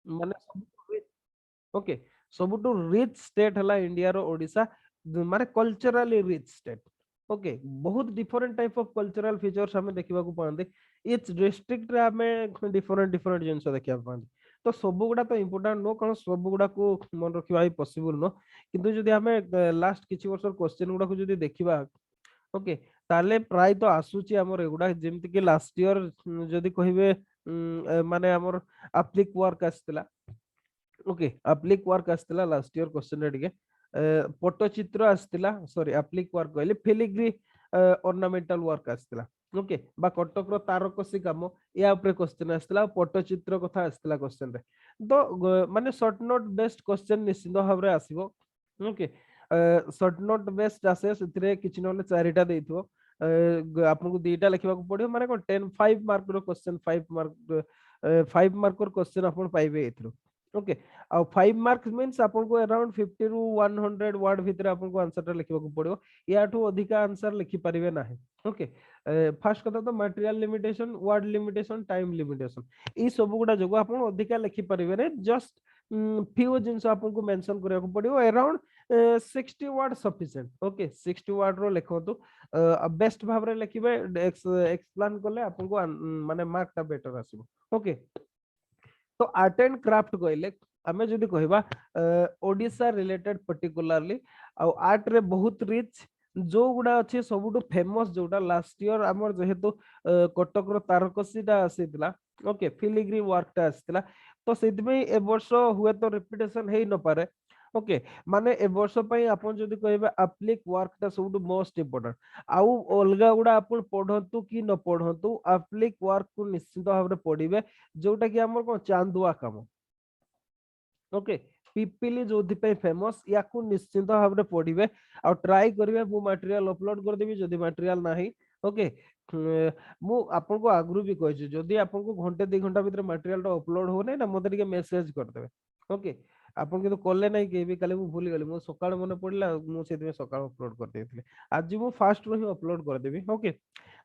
माने okay सबुठु rich state हला India रो ओडिशा माने कल्चरली रिच स्टेट ओके बहुत different type of cultural features हमें देखा पाते इच डिस्ट्रिक्ट रे हमें डिफरेंट डिफरेंट जिनस देखा पाते तो सब गुड़ा तो इम्पोर्टाट नो कारण सब गुड़ा को मन रखा पॉसिबल नो किंतु जदि हमें लास्ट किछि वर्ष क्वेश्चन गुड़ा को जदि देखिबा ओके ताले प्राय तो आसुची हमर एगुडा जेमति कि लास्ट ईयर जदि कहिबे माने हमर अप्लिक वर्क आस्तिला ओके अप्लिक वर्क आस्तिला लास्ट ईयर क्वेश्चन रे ଟିକେ पट्टचित्र आस्तिला सॉरी अप्लिक वर्क कहले फिलिग्री ऑर्नामेंटल वर्क आस्तिला ओके बा कटक रो तारकसी काम या ऊपर क्वेश्चन आस्तिला पट्टचित्र कथा आस्तिला क्वेश्चन रे तो माने शॉर्ट नोट बेस्ड क्वेश्चन निश्चित भाबरे आसीबो ओके शॉर्ट नोट बेस्ड आसे सेतिरे किछि नले चारिटा देइथो आपनको दुईटा लिखा पड़ो माने कोन 10 5 मार्क रो क्वेश्चन 5 मार्क रो क्वेश्चन आपण पाइबे एथरो ओके आ 5 मार्क्स मींस आपनको अराउंड 50 रु 100 वर्ड भितर आपनको आंसर लिखा पड़ो याठू अधिका आंसर लिखि परिबे नाही ओके फर्स्ट कथा तो material limitation word limitation time limitation ई सब गुडा जगो आपण अधिका लिखि परिबे ने जस्ट फ्यू जिंस आपनको मेंशन करिया को पड़ियो around 60 word sufficient okay 60 word रो लिखंतु बेस्ट भाबरे लिखिबे एक्सप्लेन करले आपनको माने मार्क ता बेटर आसीबो ओके तो आर्ट एंड क्राफ्ट कहले आमे जदि कहबा ओडिसा रिलेटेड पर्टिकुलरली आ आर्ट रे बहुत रिच जो गुडा अच्छे सबुठु फेमस जोटा लास्ट ईयर हमर जेहेतु कटक रो तारकसीटा आसीतला ओके फिलिग्री वर्कटा आसीतला तो सेदिमे ए वर्ष हुए तो रिपीटेशन हेई न पारे ओके माने ए वर्ष पई आपण जदि कहबा अप्लिक वर्कटा सबुठु मोस्ट इंपोर्टेंट आउ अलगा गुडा आपण पढंतु कि न पढंतु अप्लिक वर्क को निश्चित भाबरे पढिबे जोटा कि हमर को चांदुआ काम ओके पिपिली जोथि पे फेमस याकू निश्चित भाबरे पढिबे आ ट्राई करिवे मु मटेरियल अपलोड कर देबी जदि मटेरियल नाही ओके मु आपन को आगरु भी कहछि जदि आपन को घंटे 2 घंटा भीतर मटेरियल तो अपलोड हो नै ना मते ଟିକେ मेसेज कर देबे ओके आपन के तो कॉल नहीं के भी काले मु भूली गली मु सकाळ मने पड़ला मु सेति में सकाळ अपलोड कर देथिले आज मु फास्ट रो ही अपलोड कर देबी ओके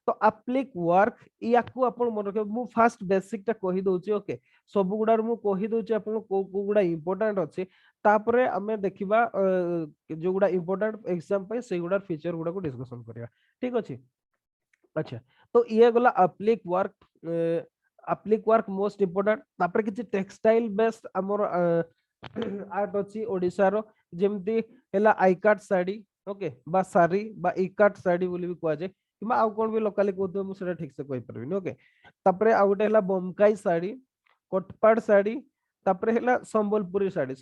तो अप्लिक वर्क याकू आपन मन रखे मु फास्ट बेसिक टा कहि दोछि ओके सब गुडार मु कहि दोछि आपन को गुडा इंपोर्टेंट अछि तापरे हमें देखिबा जो गुडा इंपोर्टेंट एग्जाम पे से गुडा फीचर गुडा को डिस्कशन करिया ठीक अछि अच्छा तो ये गला अप्लिक वर्क मोस्ट इंपोर्टेंट तापरे किछि टेक्सटाइल बेस्ड हमर आर्ट अछि ओडिसा रो जेमती हेला आईकाट साड़ी ओके बा साड़ी बा इकाट साड़ी बोली भी कुआ जाय किबा आउ कोन भी लोकली कहतो मु सेटा ठीक से कहि परबिनी ओके तापरे आ गोटे हेला बमकाई साड़ी कोटपाड़ साड़ी तापरे हेला संबलपुरी साड़ी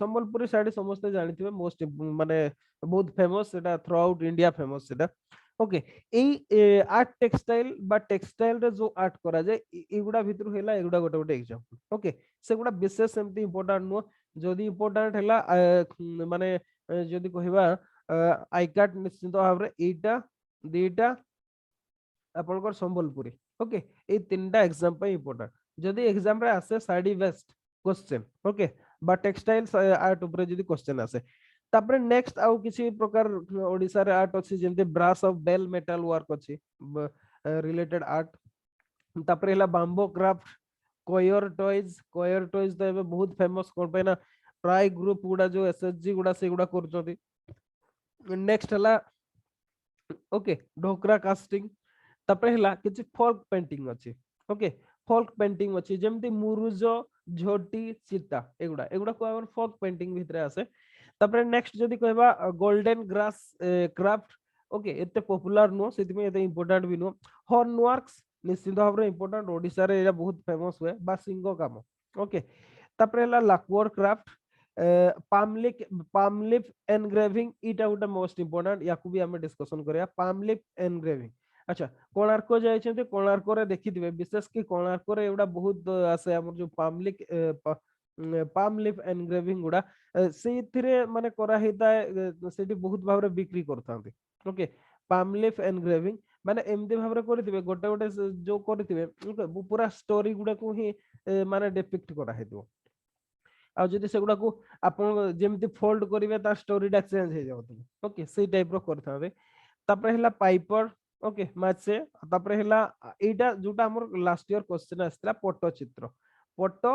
समस्त जानिथिबे मोस्ट माने बहुत फेमस सेटा थ्रू आउट इंडिया फेमस सेटा ओके एई आर्ट टेक्सटाइल बा टेक्सटाइल रे जो आर्ट करा जाय एगुडा भितरु हेला एगुडा गोटे गोटे एग्जांपल ओके सेगुडा विशेष सेमती इंपोर्टेंट नो जदि इंपोर्टेंट हेला माने जदि कहिबा आई कार्ड निश्चित भाबरे एटा दीटा आपनकर संबलपुरी ओके ए तीनटा एग्जाम पे इंपोर्टेंट जदि एग्जाम रे आसे साड़ी वेस्ट क्वेश्चन ओके बा टेक्सटाइल आर्ट ऊपर जदि क्वेश्चन आसे तापरे नेक्स्ट आउ किसी प्रकार ओडिसा रे आर्ट अछि जेमते brass of bell metal work अछि रिलेटेड आर्ट तापरे हला बाम्बो क्राफ्ट कोयर टॉयज तो एबे बहुत फेमस कोन पे ना प्राय ग्रुप गुडा जो एसएसजी गुडा से गुडा करचोदी नेक्स्ट हला ओके ढोकरा कास्टिंग तापरे हला किछि फोल्क पेंटिंग अछि ओके फोल्क पेंटिंग अछि जेमति मुरुजो झोटी चिता एगुडा एगुडा को हमर फोल्क पेंटिंग भितरे आसे तापरे नेक्स्ट जदि कहबा गोल्डन ग्रास क्राफ्ट ओके एते पॉपुलर नो सेति में एते इंपोर्टेंट भी नो हॉर्न वर्क्स निश्चित भाव इंपोर्टेंट ओडिसा रे एरा बहुत फेमस हुए बा सिंगो काम ओके तापरे हला लाकवुड क्राफ्ट पाम लीफ एनग्रेविंग इटा उटा मोस्ट इंपोर्टेंट याकू भी हमें डिस्कशन करिया पाम लीफ एनग्रेविंग अच्छा कोणार्क जाइछन्ते कोणार्क रे देखिथिबे विशेष कि कोणार्क रे एउडा बहुत आसे हमर जो पाम लीफ एनग्रेविंग गुडा सेथिरे माने करा हेता सेठी बहुत भाबरे बिक्री करथांते ओके पाम लीफ एनग्रेविंग माने एमदी भाबरे करथिबे गोटे गोटे जो करथिबे पूरा स्टोरी गुडा को ही माने डिपिक्ट करा हेतो आ जदि सेगुडा को आपण जेमति फोल्ड करिवे ता स्टोरीटा चेंज हे जाउत ओके सेही टाइप रो करथाबे तापरे हला पाइपर ओके माछे तापरे हला एटा जोटा हमर लास्ट ईयर क्वेश्चन आस्थिला पट्टचित्र पट्ट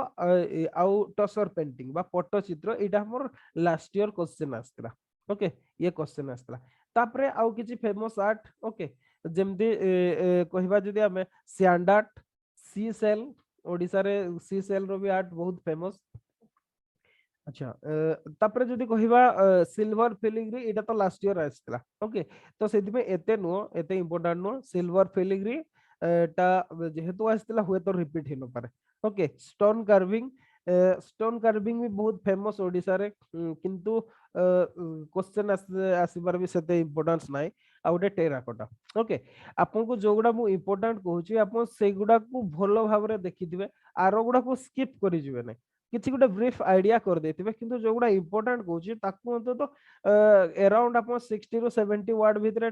आउ टसर पेंटिंग बा पट्ट चित्र एटा हमर लास्ट ईयर क्वेश्चन आस्तिला ओके ये क्वेश्चन आस्तिला तापरे आउ किछि फेमस आर्ट ओके जेमदी कहबा जदी हमें सैंड आर्ट सी सेल ओडिसा रे सी सेल रो भी आर्ट बहुत फेमस अच्छा तापरे जदी कहबा सिल्वर फिलिग्री एटा तो लास्ट ईयर आस्तिला ओके तो सेति में एते नो एते इंपोर्टेंट नो सिल्वर फिलिग्री टा जेहेतु आस्तिला हुए तो रिपीट हिनो पारे ओके स्टोन कार्विंग भी बहुत फेमस ओडिसा रे किंतु क्वेश्चन आसीबार भी सेते इंपोर्टेंस नाही आ उटे टेराकोटा ओके आपन को जोगुडा मु इंपोर्टेंट कहूची आपन सेगुडा को भलो भाबरे देखिथिबे आरो गुडा को स्किप करि जिवे नै किछि गुडा ब्रीफ आइडिया कर देथिबे किंतु जोगुडा इंपोर्टेंट कहूची ताकू अंत तो अराउंड आपन 60 रो 70 वर्ड भितरे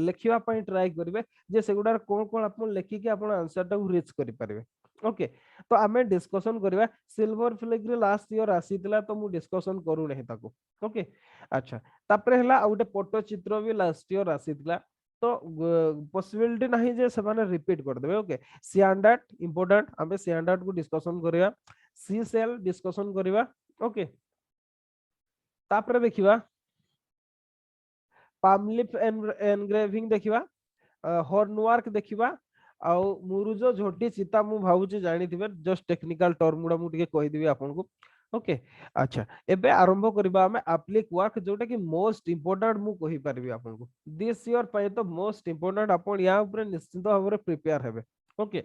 लेखिबा पई ट्राई करिवे जे सेगुडा कोन कोन आपन लेखि के आपन आंसर टा रीच करि परिबे ओके तो आमे डिस्कशन करबा सिल्वर फिलिग्री लास्ट ईयर आसीतला तो मु डिस्कशन करू नहीं ताको ओके अच्छा तापरे हला आ उटे फोटो चित्र भी लास्ट ईयर आसीतला तो पॉसिबिलिटी नहीं जे समान रिपीट कर देबे ओके सियांडाट इंपोर्टेंट आमे सियांडाट को डिस्कशन करिया सी सेल डिस्कशन करिवा ओके तापरे देखिबा पाम लीफ एनग्रेविंग देखिबा हॉर्न वर्क देखिबा आउ मुरुजो झोटी चिता मु भाबुची जानि थिबे जस्ट टेक्निकल टर्म गुडा मु टिके कहि दिबी आपन को ओके अच्छा एबे आरंभ करबा हमें एप्लिक वर्क जोटा कि मोस्ट इंपोर्टेंट मु कहि परबी आपन को दिस ईयर पय तो मोस्ट इंपोर्टेंट आपन या ऊपर निश्चित भाबरे प्रिपेयर हेबे ओके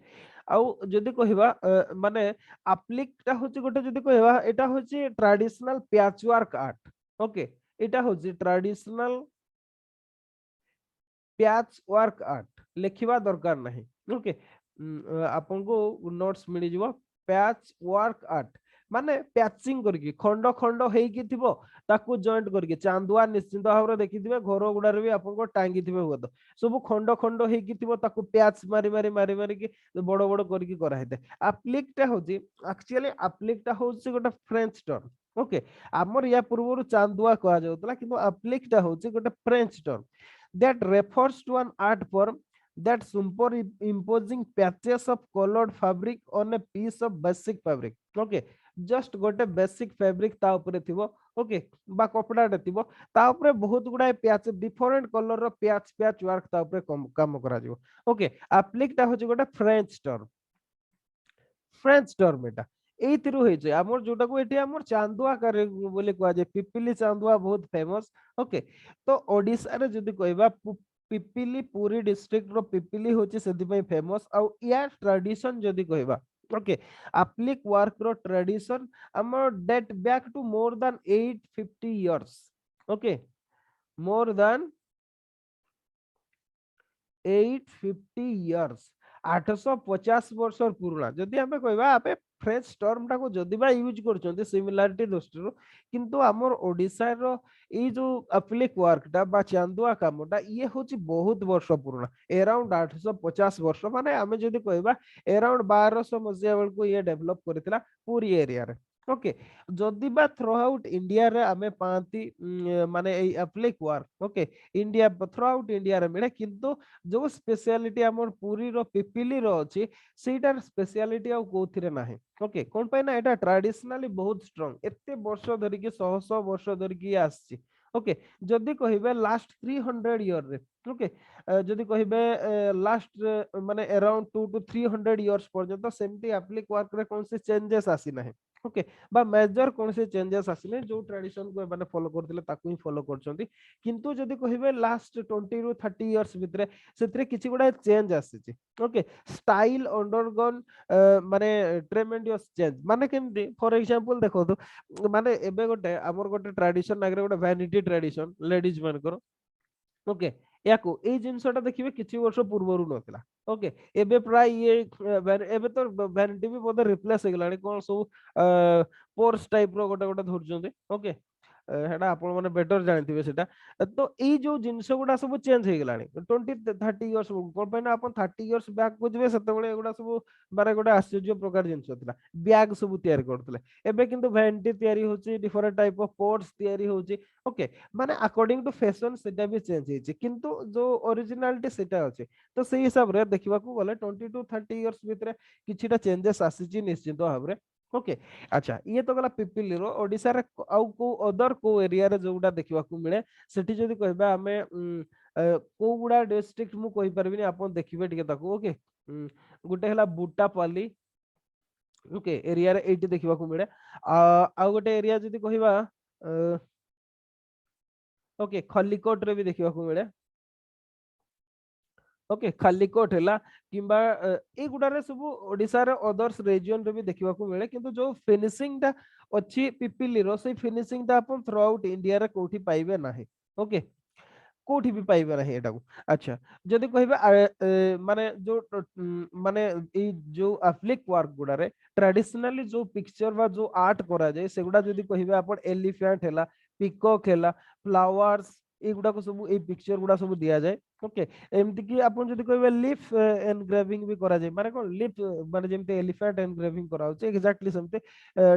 आउ जदी कहिबा माने एप्लिक ता होची गोटे जदी कहिबा एटा होची traditional patch work art okay एटा होची ट्रेडिशनल पैच वर्क आर्ट लिखिबा दरकार नहीं ओके आपन को नोट्स मिली जिवो पैच वर्क आर्ट माने पैचिंग करके खंड खंड हेकी थिबो ताकू जॉइंट करके चांदुआ निश्चित भाव देखिथिबे घर गुडारे भी आपन को टांगी थिबे हुआ तो सब खंड खंड हेकी थिबो ताकू पैच मारी मारी मारी मारी की बड़ बड़ करके करा हेते एप्लिक टा होची एक्चुअली एप्लिक टा होची गोटे फ्रेंच टर्म ओके हमर या पूर्व चांदुआ कहा जाउतला किंतु एप्लिक टा होची गोटे French term that refers to an art form that superimposing patches of colored fabric on a piece of basic fabric okay just गोटे बेसिक फैब्रिक ता ऊपर थिबो ओके बा कपड़ाटे थिबो ता ऊपर बहुत गुडा पैच डिफरेंट कलर रो पैच पैच वर्क ता ऊपर काम करा जिवो ओके एप्लिक ता होची गोटे फ्रेंच टर्म एटा एइतिरु होई जे हमर जोटा को एठी हमर चांदुआ करे बोले कहा जे पिपिली चांदुआ बहुत फेमस ओके तो ओडिसा रे जदी कहबा पिपिली पूरी डिस्ट्रिक्ट रो पिपिली होची सेदि पई फेमस आ या ट्रेडिशन जदी कहबा ओके एप्लिक वर्क रो ट्रेडिशन हमर date back to more than 850 years okay more than 850 years 850 वर्ष पुराना जदि हमें कहबा आपे फ्रेंच टर्म टा को जदि बा यूज करछन्ते सिमिलरिटी दृष्टि किंतु हमर ओडिसा रो ई जो एप्लिक वर्क टा बा चांदुआ कामटा ये होची बहुत वर्ष पुराना अराउंड 850 वर्ष माने हमें जदि कहबा अराउंड 1200 मसिया बेल को ये डेवलप करथिला पूरी एरिया रे ओके जदि बा थ्रू आउट इंडिया रे हमें पांती माने ए applique work okay India through out India रे मिले किंतु जो स्पेशलिटी हमर पूरी रो पिपिली रो अछि सेटार स्पेशलिटी आ कोथिरे नाही ओके कोन पे ना एटा ट्रेडिशनली बहुत स्ट्रांग एते वर्ष धरि के 100 वर्ष धरि के आछि ओके जदि कहिबे लास्ट 300 ईयर रे ओके जदि कहिबे लास्ट माने अराउंड 2 to 300 इयर्स पर्यंत सेमती एप्लिक वर्क रे कोन से चेंजेस आसी नाही ओके बा मेजर कोन से चेंजेस आसिले जो ट्रेडिशन को माने फॉलो करथिले ताकू ही फॉलो करछंती किंतु जदि कहिबे लास्ट 20 ରୁ 30 इयर्स भितरे सेतरे किछि गुडा चेंज आसीछि ओके स्टाइल अंडरगन माने ट्रेमेंडियस चेंज माने केमति फॉर एग्जांपल देखो तो माने एबे गोटे हमर गोटे ट्रेडिशन आगरे गोटे वैनिटी ट्रेडिशन लेडीज मानकर ओके याको ए जिंसटा देखिबे किछि वर्ष पूर्वरु नथिला ओके एबे प्राय ये एबे तो वैनिटी भी बोधे रिप्लेस हो गेलानी कोन सब पोर्स टाइप रो गोटे गोटे धरजोंते ओके हेडा आपण माने बेटर जानथिबे सेटा तो एई जो जिंस गुडा सब चेंज हे गेलानी 20-30 इयर्स कोन पे ना अपन 30 इयर्स बैक को जबे सेते बेले एगुडा सब माने गोटे आश्चर्य प्रकार जिंस थिला बैग सब तयार करथले एबे किंतु वैनिटी तयारी होची डिफरेंट टाइप ऑफ पोर्ट्स तयारी होची ओके माने अकॉर्डिंग टू फैशन सेटा भी चेंज हेची किंतु जो ओरिजिनलिटी सेटा अछि तो सेही हिसाब रे देखिबा को गले 20-30 इयर्स भितरे किछिटा चेंजेस आसीची निश्चित भाबरे ओके अच्छा ये तो गला पिपिली रो ओडिसा रे आउ को अदर को एरिया रे जोडा देखिबा को मिले सेठी जदी कहबा हमें को गुडा डिस्ट्रिक्ट मु कहि परबिनी आपण देखिबे टिके ताको ओके गुटे हला बुटापाली ओके एरिया रे एटी देखिबा को मिले आ गोटे एरिया जदी कहबा ओके खल्लीकोट रे भी देखिबा को मिले ओके खल्लीकोट हैला किंबा ए गुडारे सब ओडिसा रे अदर्स रीजन रे भी देखिबा को मिले किंतु जो फिनिशिंग ता अछि पिपिली रो से फिनिशिंग ता अपन थ्रू आउट इंडिया रे कोठी पाइबे नाही ओके कोठी भी पाइबे नाही एटा को अच्छा जदी कहबे माने जो माने ए जो एप्लिक वर्क गुडारे ट्रेडिशनली जो पिक्चर बा जो आर्ट करा जाय सेगुडा जदी कहबे अपन एलिफेंट हैला पिकॉक हैला फ्लावर्स एगुडा को सब ए पिक्चर गुडा सब दिया जाय ओके एमति कि आपण जदी कहबे लीफ एनग्रेविंग भी करा जाय माने कोन लीफ माने जेमते एलिफेंट एनग्रेविंग करा होचे एक्जेक्टली समते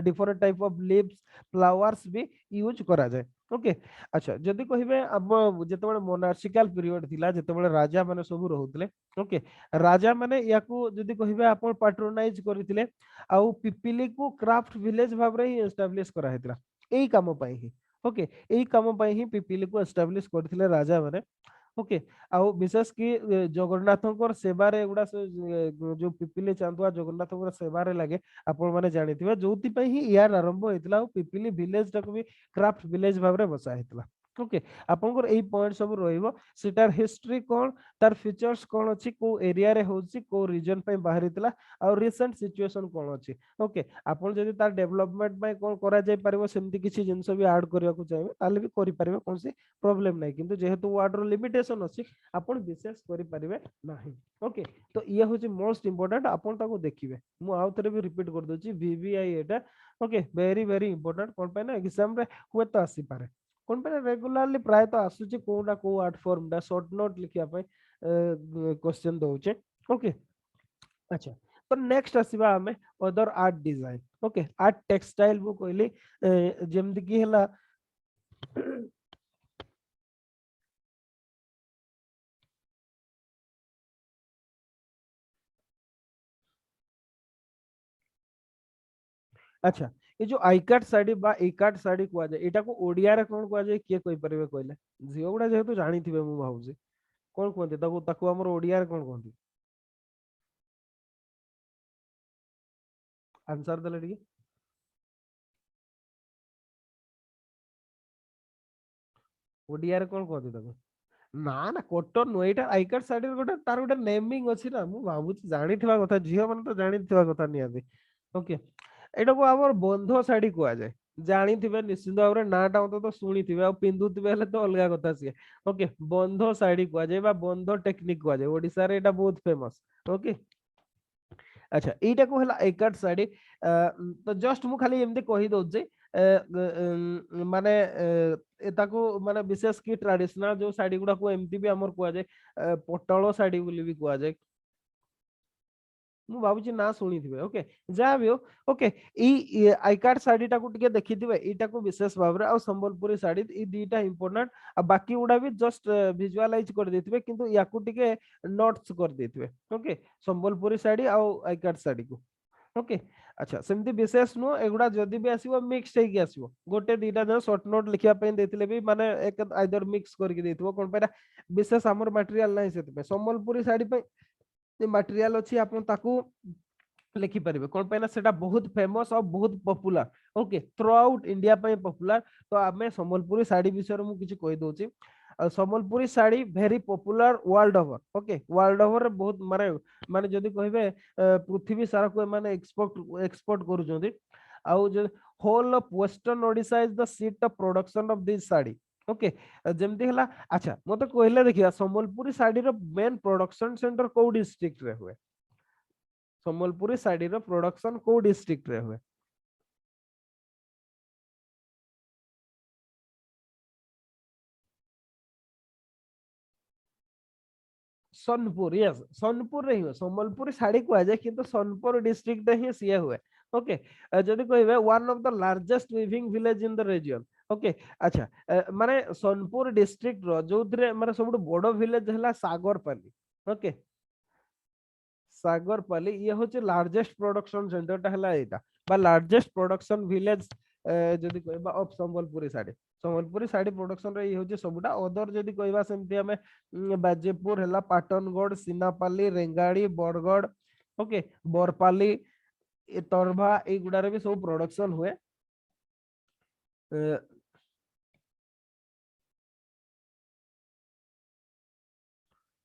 different type of leaves flowers भी यूज करा जाय ओके अच्छा जदी कहबे अब जेतेबेले मोनार्चिकल पीरियड थिला जेतेबेले राजा माने सब रहउतले ओके राजा माने याकू जदी कहबे आपण पैट्रोनाइज करथिले आउ पिपिली को क्राफ्ट विलेज भाबरे ही एस्टैब्लिश करा हेतला एई काम पई ही ओके एई काम पई ही पिपिली को एस्टैब्लिश करथिले राजा माने ओके आउ विशेष कि जगन्नाथଙ୍କର सेवारे एगुडा जो पिपिली चांदुआ जगन्नाथଙ୍କର सेवारे लागे आपण माने जानिथिबे जोति पई ही यार आरंभ होइतला आउ पिपिली विलेज तक भी क्राफ्ट विलेज भाबरे बसा हेतला ओके आपनकर एई पॉइंट सब रहइबो सेटार हिस्ट्री कोन तार फीचर्स कोन अछि को एरिया रे होछि को रीजन पे बाहरितला और रिसेंट सिचुएशन कोन अछि ओके आपण जदी तार डेवलपमेंट में कोन करा जाय परबो सेमति किछि जिंस भी ऐड करिया को चाहे ताले भी करि परबे कोनसी प्रॉब्लम नै किंतु जेहेतु वार्डर लिमिटेशन अछि आपण विशेष करि परबे नाही ओके तो ये होछि मोस्ट इंपोर्टेंट आपण ताको देखिबे मु आउ थरे भी रिपीट कर दोछि वीवीआई एटा ओके वेरी वेरी इंपोर्टेंट कोन पे ना एग्जाम रे हुए तो आसी पारे कोन पे रेगुलरली प्राय तो आसुची कोना को आर्ट फॉर्म दा शॉर्ट नोट लिखिया पे क्वेश्चन दोचे ओके अच्छा तो नेक्स्ट आसीबा हमें other art design okay art textile बु कहली जेमति की हला अच्छा ये जो आई कार्ड साड़ी बा ई कार्ड साड़ी कुआ जाय एटा को ओडिया रे कोन कुआ जाय के कहि परबे कहले झियो गुडा जेहेतु जानिथिबे मु भाउजी कोन कोनते ताको ताको हमर ओडिया रे कोन कोनती आंसर देले टिके ओडिया रे कोन कोनती ताको ना ना cotton no Etah I card sari गोटे तार गोटे नेमिंग अछि ना मु भाबुची जानिथिबा କଥା झियो माने तो जानिथिबा କଥା नियादे ओके एटा को हमर बंधो साड़ी कुआ जाय ଜାଣିଥିବେ ନିଶ୍ଚିତ ଭାବରେ ନାଟା ମତେ ତ ଶୁଣିଥିବେ ଆଉ ପିନ୍ଧୁଥିବେ ହେଲେ ତ ଅଲଗା କଥା ସିଏ ଓକେ ବନ୍ଧ ଶାଢୀ କୁହାଯାଏ ବା ବନ୍ଧ ଟେକ୍ନିକ କୁହାଯାଏ ଓଡିଶାରେ ଏଇଟା ବହୁତ ଫେମସ ଓକେ আচ্ছা এইটাকু হলা একাট শাড়ি তো জস্ট মু খালি এমতি কহি দউছি মানে তাকু মানে বিশেষ কি ট্রাডিশনাল जो শাড়ি গুড়াকু এমতি বি আমর কুয়া যায় পটল শাড়ি বুলি বি কুয়া যায় ମୁଁ ଭାବୁଛି ନା ଶୁଣିଥିବେ ଓକେ ଯାହା ବି ହଉ ଓକେ ଏଇ ଆଇ କାର୍ଡ ଶାଢୀଟାକୁ ଟିକେ ଦେଖିଥିବେ ଏଇଟାକୁ ବିଶେଷ ଭାବରେ ଆଉ ସମ୍ବଲପୁରୀ ଶାଢୀ ଏଇ ଦିଟା ଇମ୍ପୋର୍ଟାଣ୍ଟ ଆଉ ବାକି ଗୁଡା ବି ଜଷ୍ଟ ଭିଜୁଆଲାଇଜ କରିଦେଇଥିବେ କିନ୍ତୁ ୟାକୁ ଟିକେ ନୋଟ୍ସ କରିଦେଇଥିବେ ଓକେ ସମ୍ବଲପୁରୀ ଶାଢୀ ଆଉ ଆଇ କାର୍ଡ ଶାଢୀକୁ ଓକେ ଆଚ୍ଛା ସେମିତି ବିଶେଷ ନୁହଁ ଏଗୁଡା ଯଦି ବି ଆସିବ ମିକ୍ସ ହେଇକି ଆସିବ ଗୋଟେ ଦିଟା ଜଣ ସର୍ଟ ନୋଟ ଲେଖିବା ପାଇଁ ଦେଇଥିଲେ ବି ମାନେ ଆଇଦର ମିକ୍ସ କରିକି ଦେଇଥିବ କଣ ପାଇଁ ବିଶେଷ ଆମର ମାଟେରିଆଲ ନାହିଁ ସେଥିପାଇଁ ସମ୍ବଲପୁରୀ ଶାଢୀ ପାଇଁ मटेरियल अच्छी आप लिखिपारे कौन पाइना सेटा बहुत फेमस और बहुत popular okay through out India popular तो आम संबलपुरी साड़ी विषय में किसी कही दउची Sambalpuri sari very popular world over okay world over बहुत माने माने जदी कहबे पृथ्वी सारा को माने एक्सपोर्ट करूछंती आउ जो whole of western Odisha is the seat of production of this sari okay जेमती हला अच्छा मते कहले देखिया संबलपुरी साड़ी रो मेन प्रोडक्शन सेंटर को डिस्ट्रिक्ट रे हुए संबलपुरी साड़ी रो प्रोडक्शन को डिस्ट्रिक्ट रे हुए सोनपुर, यस सोनपुर रे ही संबलपुर साड़ी कुआ जाए किंतु सोनपुर डिस्ट्रिक्ट रे ही सिया हुए। ओके जदि कहबे one of the largest weaving village in the region. Okay अच्छा माने सोनपुर डिस्ट्रिक्ट रो जोथरे माने सबुठ बड़ विलेज हला सागरपाली। ओके सागरपाली ये होचे लार्जेस्ट प्रोडक्शन सेंटर टा हला एटा बा लार्जेस्ट प्रोडक्शन विलेज जदि कहबा ऑफ संबलपुरी साड़ी। संबलपुरी साड़ी प्रोडक्शन रे ये होचे सबुटा अदर जदि कहबा सेमति हमें बाजेपुर हला पाटनगढ़ सीनापाली रेंगाड़ी बरगढ़ ओके बरपाली तरभा ए गुडारे भी सब प्रोडक्शन हुए।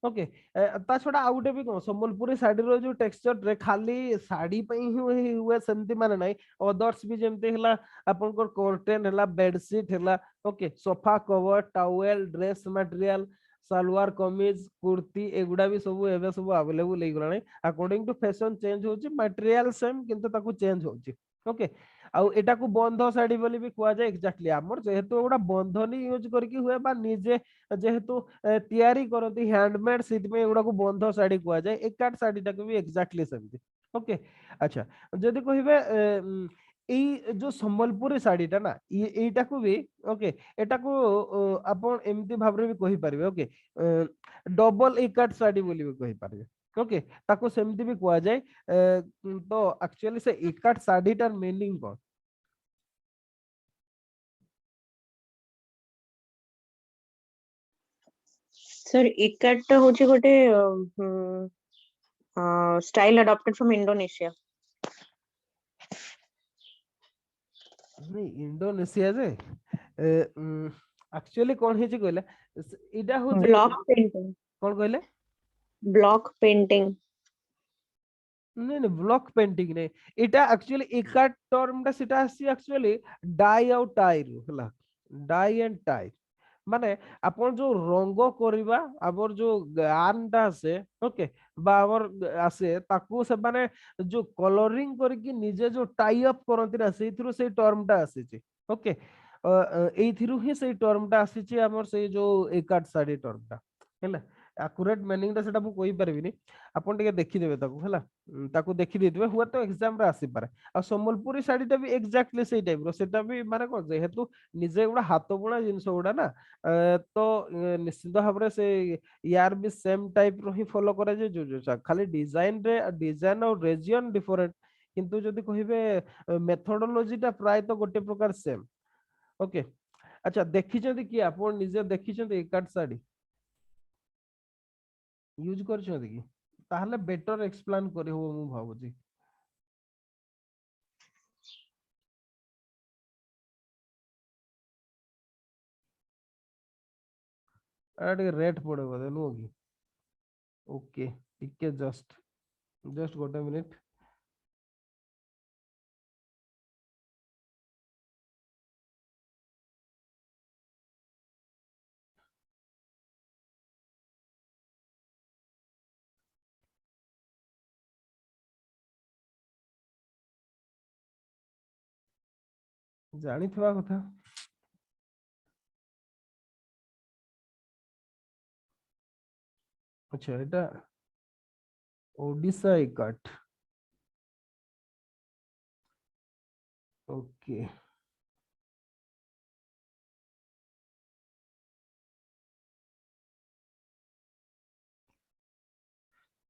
ओके ता छडा आ गुटे भी कोन संबलपुरी साड़ी रो जो टेक्सचर रे खाली साड़ी पई ही हुए सेमति माने नै अदर्स भी जेमते हला आपन को कर्टेन हला बेडशीट हला okay sofa cover towel dress material salwar kameez kurti एगुडा भी सब एबे सब अवेलेबल हे गलानी अकॉर्डिंग टू फैशन चेंज होची मटेरियल सेम किंतु ताकू चेंज होची। ओके आउ एटा को बंध साड़ी बोली भी कुआ जाए एक्जेक्टली हमर जेहेतु एगुडा बंधनी यूज करके हुए बा निजे जेहेतु तैयारी करती हैंडमेड सीट में एगुडा को बंध साड़ी कुआ जाए एकाट साड़ी टाको भी एक्जेक्टली सेमती। ओके अच्छा जदि कहिबे এই जो संबलपुरी साड़ीटा ना এইটা को भी ओके एटा को आपण एमती भाबरे भी कहि परिबे। ओके डबल इकाट साड़ी बोली भी कहि परिबे। ओके ताको सेमती भी कुआ जाए तो एक्चुअली से इकाट साड़ीटार मीनिंग कोन? सर इकट होची गोटे स्टाइल अडॉप्टेड फ्रॉम इंडोनेशिया। नहीं इंडोनेशिया जे एक्चुअली कोन हेची कहले इडा हो जे ब्लॉक पेंटिंग। कोन कहले? ब्लॉक पेंटिंग नहीं नहीं ब्लॉक पेंटिंग नहीं इटा एक्चुअली इकाट टर्मटा सेटा आसी एक्चुअली डाई आउ टाई रु हला डाई एंड टाई माने अपन जो रंग करिबा आबर जो गानटा आसे ओके बा आबर आसे ताकू से माने जो कलरिंग करके निजे जो टाई अप करंती ना सेथिरु से टर्मटा आसीची। ओके एथिरु ही से टर्मटा आसीची हमर से जो एकाट साड़ी टर्मटा हैला एक्यूरेट मीनिंग ता सेटा मु कहि परबिनी अपन टिके देखि देबे ताकू हैला ताकू देखि देथिबे हुआ तो एग्जाम रे आसी पारे आ संबलपुरी साड़ीटा भी एक्जेक्टली सेई टाइप रो सेटा भी माने कोन जेहेतु निजे गुडा हाथ बुणा जिंस गुडा ना तो निश्चित भाବରେ से यार भी सेम टाइप रो ही फॉलो करे जे जो खाली डिजाइन और रीजन डिफरेंट किंतु जदि कहिबे मेथोडोलॉजी टा प्राय तो गोटे प्रकार सेम। ओके अच्छा देखि जदि कि आपण निजे देखि जदि एकाट साड़ी यूज करछथि कि ताहले बेटर एक्सप्लेन करे हो मु भाबुची। आटे रेट पड़े बोले नु कि ओके टिके जस्ट गोटे मिनिट जानी थवा कथा। अच्छा एटा Odisha ikat okay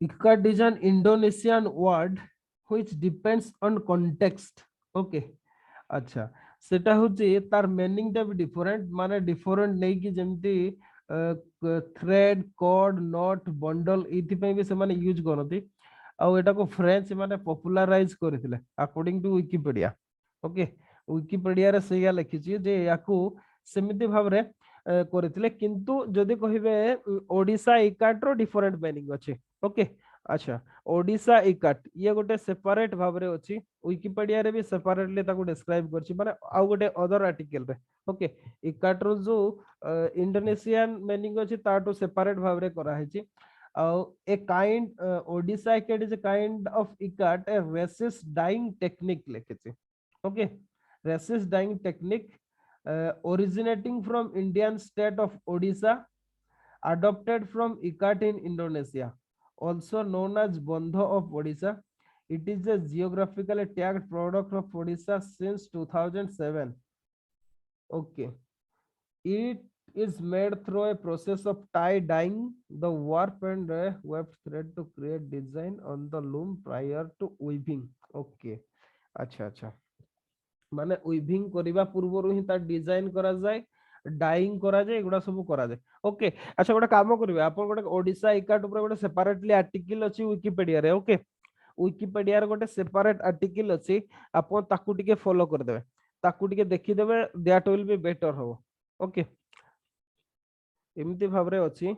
ikat is an Indonesian word which depends on context। Okay अच्छा सेटा होची तार मीनिंग टा भी डिफरेंट माने डिफरेंट नै कि जेमती थ्रेड कॉर्ड नॉट बंडल इथि पे भी से माने यूज करती आ एटा को फ्रेंच माने पॉपुलराइज करथिले according to Wikipedia. Okay Wikipedia रे सेया लिखिछि जे याकू सेमिति भाबरे करथिले किंतु जदि कहिबे ओडिसा इकाट रो डिफरेंट मीनिंग अछि। ओके अच्छा ओडिशा इकाट ये गोटे सेपरेट भाबरे अछि विकिपीडिया रे भी सेपरेटली ताको डिस्क्राइब करछि माने आ गोटे अदर आर्टिकल रे। ओके इकाट रो जो इंडोनेशियन मीनिंग अछि ताटो सेपरेट भाबरे करा हेछि a kind Odisha ikat is a kind of ikat a racist dyeing technique लिखे। okay racist dyeing technique originating from Indian state of Odisha adopted from ICAT in Indonesia, also known as Bandha of Odisha. It is a geographically tagged product of Odisha since 2007. Okay. It is made through a process of tie dyeing the warp and weft thread to create design on the loom prior to weaving. Okay. अच्छा अच्छा माने उइभिंग करिबा पूर्वरु ही ता design करा जाय dying करा जाय एगुडा सब करा जाय ओके अच्छा गोटे काम करिवे आपण गोटे ओडिसा इकाट ऊपर गोटे सेपरेटली आर्टिकल अछि विकिपीडिया रे ओके विकिपीडिया रे गोटे सेपरेट आर्टिकल अछि आपण ताकू टिके फॉलो कर देबे ताकू टिके देखि देबे दैट विल बी बेटर हो ओके एमती भाबरे अछि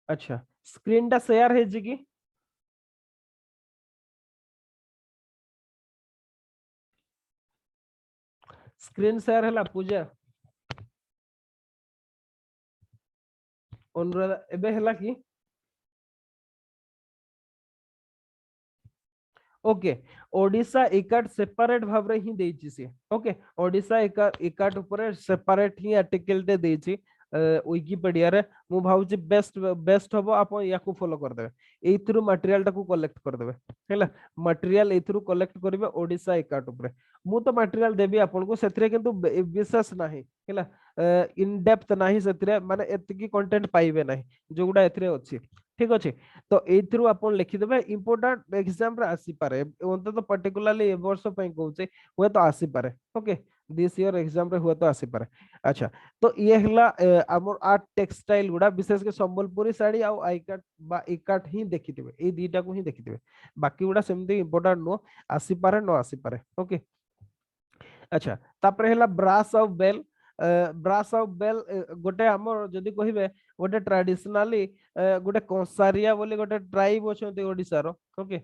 अच्छा स्क्रीन टा शेयर हे जी की स्क्रीन शेयर हला पूजा अनुराधा एबे हला की ओके ओडिशा इकाट सेपरेट भाबरे ही देछि से ओके ओडिशा इकाट ऊपर सेपरेट ही आर्टिकल टे देछि विकिपीडिया रे मु भाउची बेस्ट बेस्ट हबो आपण याकू फॉलो कर देबे एथुरु मटेरियल टाकू कलेक्ट कर देबे हैला मटेरियल एथुरु कलेक्ट करिवे ओडिशा इकाट ऊपर मु तो मटेरियल देबी आपण को सेथरे किंतु विशेष नाही हैला इन डेप्थ नाही सेथरे माने एतिकी कंटेंट पाइबे नाही जोगुडा एथरे अछि ठीक अछि तो एथुरु आपण लिखि देबे इंपोर्टेंट एग्जाम रे आसी पारे ओंत तो पर्टिकुलरली ए वर्ष पई कहउचे हुए तो आसी पारे ओके दिस ईयर एग्जाम रे हुए तो आसी पारे अच्छा तो ये हला हमर आर्ट टेक्सटाइल गुडा विशेष के संबलपुरी साड़ी आ आइकाट बा इकाट ही देखिथिबे ए दीटा को ही देखिथिबे बाकी गुडा सेमती इंपोर्टेंट नो आसी पारे नो आसी पारे ओके अच्छा तापरे हला brass of bell brass of bell गोटे हमर जदी कहिबे गोटे ट्रेडिशनली गोटे कंसारिया बोली गोटे ट्राइब अछंती ओडिसा रो ओके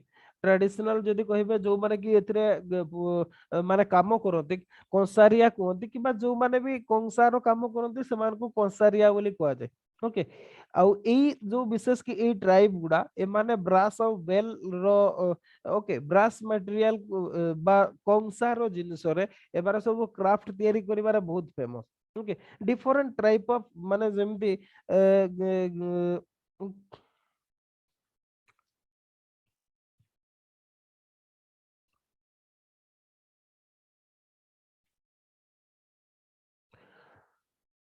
ट्रेडिशनल जदी कहिबे जो माने कि एथरे माने काम करते कंसारिया कहती कि जो माने भी कंसारो काम करते से को कंसारिया बोली कहा जाए ओके आउ एई जो विशेष कि एई ट्राइब गुडा ए माने ब्रास ऑफ बेल रो ओके ब्रास मटेरियल बा कंसा रो जिनिस रे एबार सब क्राफ्ट तयारी करिवार बहुत famous okay different type of माने जेमती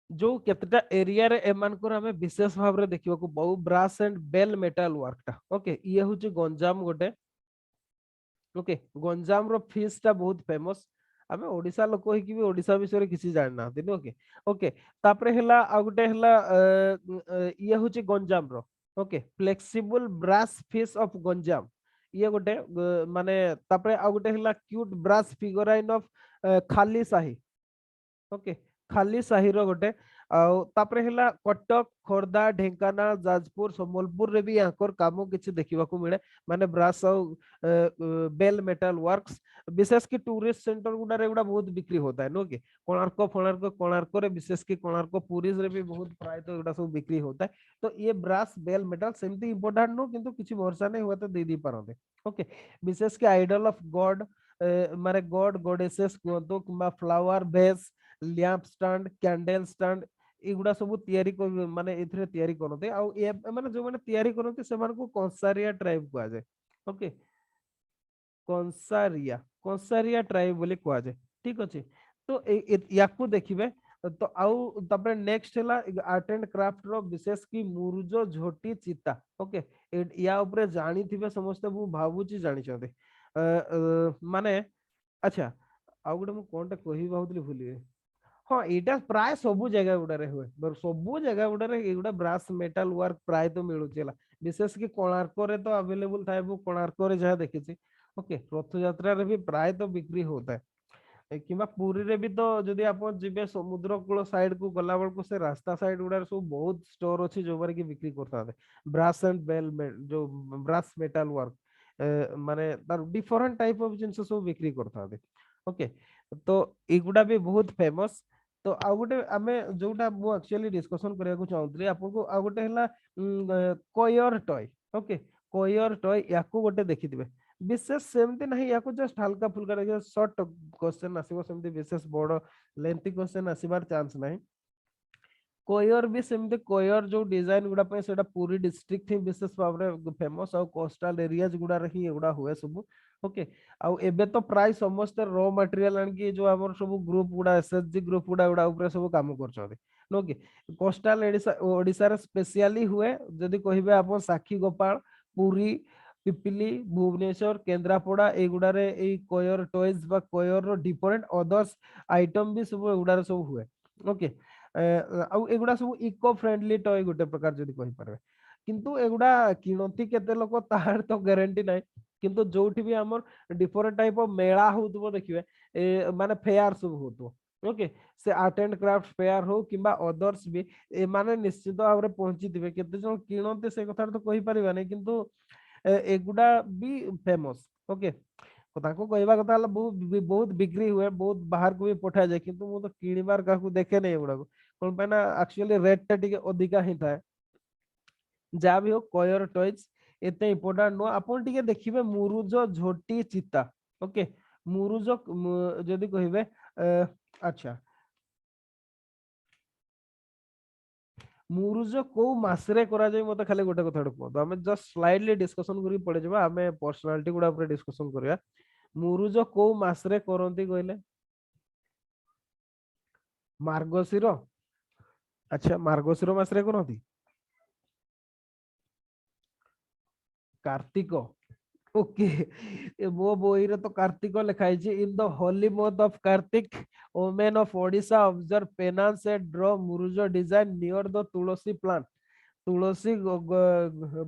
जो केतटा एरिया रे एमानकर हमें विशेष भाव रे देखिबा को बहु brass and bell metal work टा ओके ये होची गंजाम गोटे ओके गंजाम रो फिश टा बहुत फेमस आमे ओडिसा लोक होई कि भी ओडिसा विषय रे किसी जानना दिन ओके ओके तापरे हला आ गुटे हला ये होची गंजाम रो okay flexible brass fish of Ganjam ये गोटे माने तापरे आ गुटे हला क्यूट ब्रास फिगराइन ऑफ खाली साही ओके खाली साही रो गोटे तापरे हला कटक खोर्धा ढेंकानाल जाजपुर संबलपुर रे भी याकर काम किछि देखिबा को मिले माने ब्रास बेल मेटल वर्क्स विशेष की टूरिस्ट सेंटर गुडा रे गुडा बहुत बिक्री होता है नो के कोणार्क रे विशेष की कोणार्क पुरी रे भी बहुत प्राय तो गुडा सब बिक्री होता है तो ये ब्रास बेल मेटल सेमती इंपोर्टेंट नो किंतु किछि भरोसा नहीं हुआ तो दे दी पारंते ओके विशेष के आइडल ऑफ गॉड माने गॉड गॉडेसेस को किबा flower vase lamp stand candle stand एगुडा सब तयारी माने एथरे तयारी करते आ माने जो माने तयारी करते से को कंसारिया ट्राइब कहा जाए ओके कंसारिया ट्राइब बोली कहा जाए ठीक अछि तो याकू देखिबे तो आउ तबरे नेक्स्ट हला आर्ट एंड क्राफ्ट रो विशेष की मुरुजो झोटी चिता ओके या ऊपर जानी थिबे समस्त मु भाबुची जानि छते माने अच्छा आउ गुडे मु कोनटा कहि भाउतली भूली हाँ एटा प्राय सब जगह गुडा रे हुए सब जगह गुडा रे एगुडा ब्रास मेटल वर्क प्राय तो मिलुचेला विशेष की कोणार्क रे तो अवेलेबल थाए वो कोणार्क रे जहा देखिछि ओके रथ यात्रा रे भी प्राय तो बिक्री होता है किबा पुरी रे भी तो जदि आपण जिबे समुद्र कूल साइड को गला बेल को से रास्ता साइड गुडा सब बहुत स्टोर अछि जो बारे की बिक्री करता है ब्रास एंड बेल जो ब्रास मेटल वर्क माने तार डिफरेंट टाइप ऑफ जिंस सब बिक्री करता है ओके तो एगुडा भी बहुत फेमस तो आ गोटे आमे जोटा मु एक्चुअली डिस्कशन करिया को चाहूतली आपन को आ गोटे हला कोयर टॉय ओके कोयर टॉय याकू गोटे देखिथिबे विशेष सेमती नहीं या जस्ट हल्का फुल्का देखिए शॉर्ट क्वेश्चन आसीबो सेमती विशेष बड़ लेंथी क्वेश्चन आसीबार चांस नहीं कोयर भी सेमती कोयर जो डिजाइन गुडा पे सेटा पूरी डिस्ट्रिक्ट ही विशेष भाव में फेमस और कोस्टल एरियाज गुडा रही एगुडा हुए सब ओके आउ एबे तो प्राय समस्त रॉ मटेरियल आनकी जो हमर सब ग्रुप गुडा एसएचजी ग्रुप गुडा गुडा ऊपर सब काम करछथि ओके कोस्टल ओडिसा रे स्पेशली हुए जदि कहिबे आपण साखी गोपाल पुरी पिपिली भुवनेश्वर केंद्रापड़ा एगुडारे ए कोयर टॉयज बा कोयर रो डिफरेंट अदर्स आइटम भी सब एगुडारे सब हुए ओके आउ एगुडा सब इको फ्रेंडली टॉय गोटे प्रकार जदि कहि परबे किंतु एगुडा किनती केते लोक तार तो गारंटी नाही किंतु जोठी भी हमर डिफरेंट टाइप ऑफ मेला होतबो देखिबे ए माने फेयर सब होतो ओके से आर्ट एंड क्राफ्ट फेयर हो किंबा अदर्स भी ए माने निश्चित भाବରେ पहुंचीथिबे केते जण किनते से कथा तो कहि परिबा नै किंतु एगुडा भी फेमस ओके ताको कहवा कथा हला बहुत बहुत बिक्री हुए बहुत बाहर को भी पठा जाए किंतु मु तो किनिबार काकू देखे नै एगुडा कोन पे ना एक्चुअली रेट टा टिके अधिका ही थाए जा भी हो कयर टॉयज एते इंपोर्टेंट नो आपण टिके देखिबे मुरुज झोटी चिता ओके मुरुज जदि कहिबे अच्छा मुरुज को मासरे करा जाय मते खाली गोटे कथा कहतो हमें जस्ट स्लाइडली डिस्कशन करी पड़े जबा हमें पर्सनालिटी गुडा ऊपर डिस्कशन करिया मुरुज को मासरे करंती कहले मार्गशीर अच्छा मार्गशीर मासरे करंती कार्तिक ओके मो बोई रे तो कार्तिक लिखाई in the holy month of Kartik women of Odisha observe penance and draw muruja design near the tulsi plant तुलसी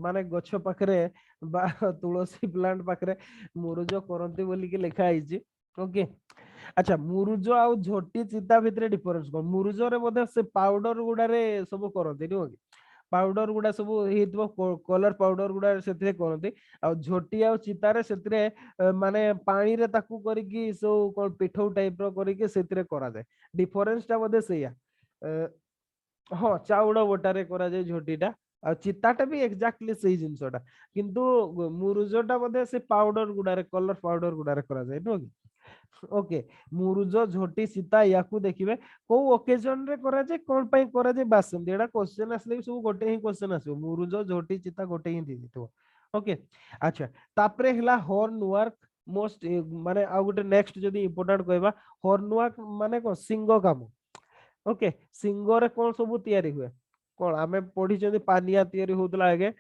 माने गछ पाखरे बा तुलसी प्लांट पाखरे मुरुज करंती बोली के लिखा आइछि ओके अच्छा मुरुज आउ झोटी चिता भितरे डिफरेंस को मुरुज रे बोधे से पाउडर गुडा रे सब करंती नो पाउडर गुडा सब हेतबो कलर पाउडर गुडा सेते करंती आ झोटी आ चितारे सेतरे माने पानी रे ताकू करिकी सो कोन पिठौ टाइप रो करिकी सेतरे करा जाय डिफरेंस ता बोधे सेया हाँ चाउड़ बटारे करा जाय झोटीटा आ चिताटा भी एक्जाक्टली सेही जिंसटा किंतु मुरुजटा बोधे से पाउडर गुडारे कलर पाउडर गुडारे करा जाय नो कि ओके मुरुज झोटी सीता याकू देखिबे को ओकेजन रे करा जाय कोन पई करा जाय बास एडा क्वेश्चन आसले सब गोटे ही क्वेश्चन आसो मुरुज झोटी चिता गोटे ही दितो ओके अच्छा तापरे हला हॉर्न वर्क मोस्ट माने आ गोटे नेक्स्ट जदी इंपोर्टेंट कहबा हॉर्न वर्क माने को सिंगो काम ओके सिंगो रे कोन सब तयारी हुए कोन आमे पढी जदी पानिया तयारी होतला आगे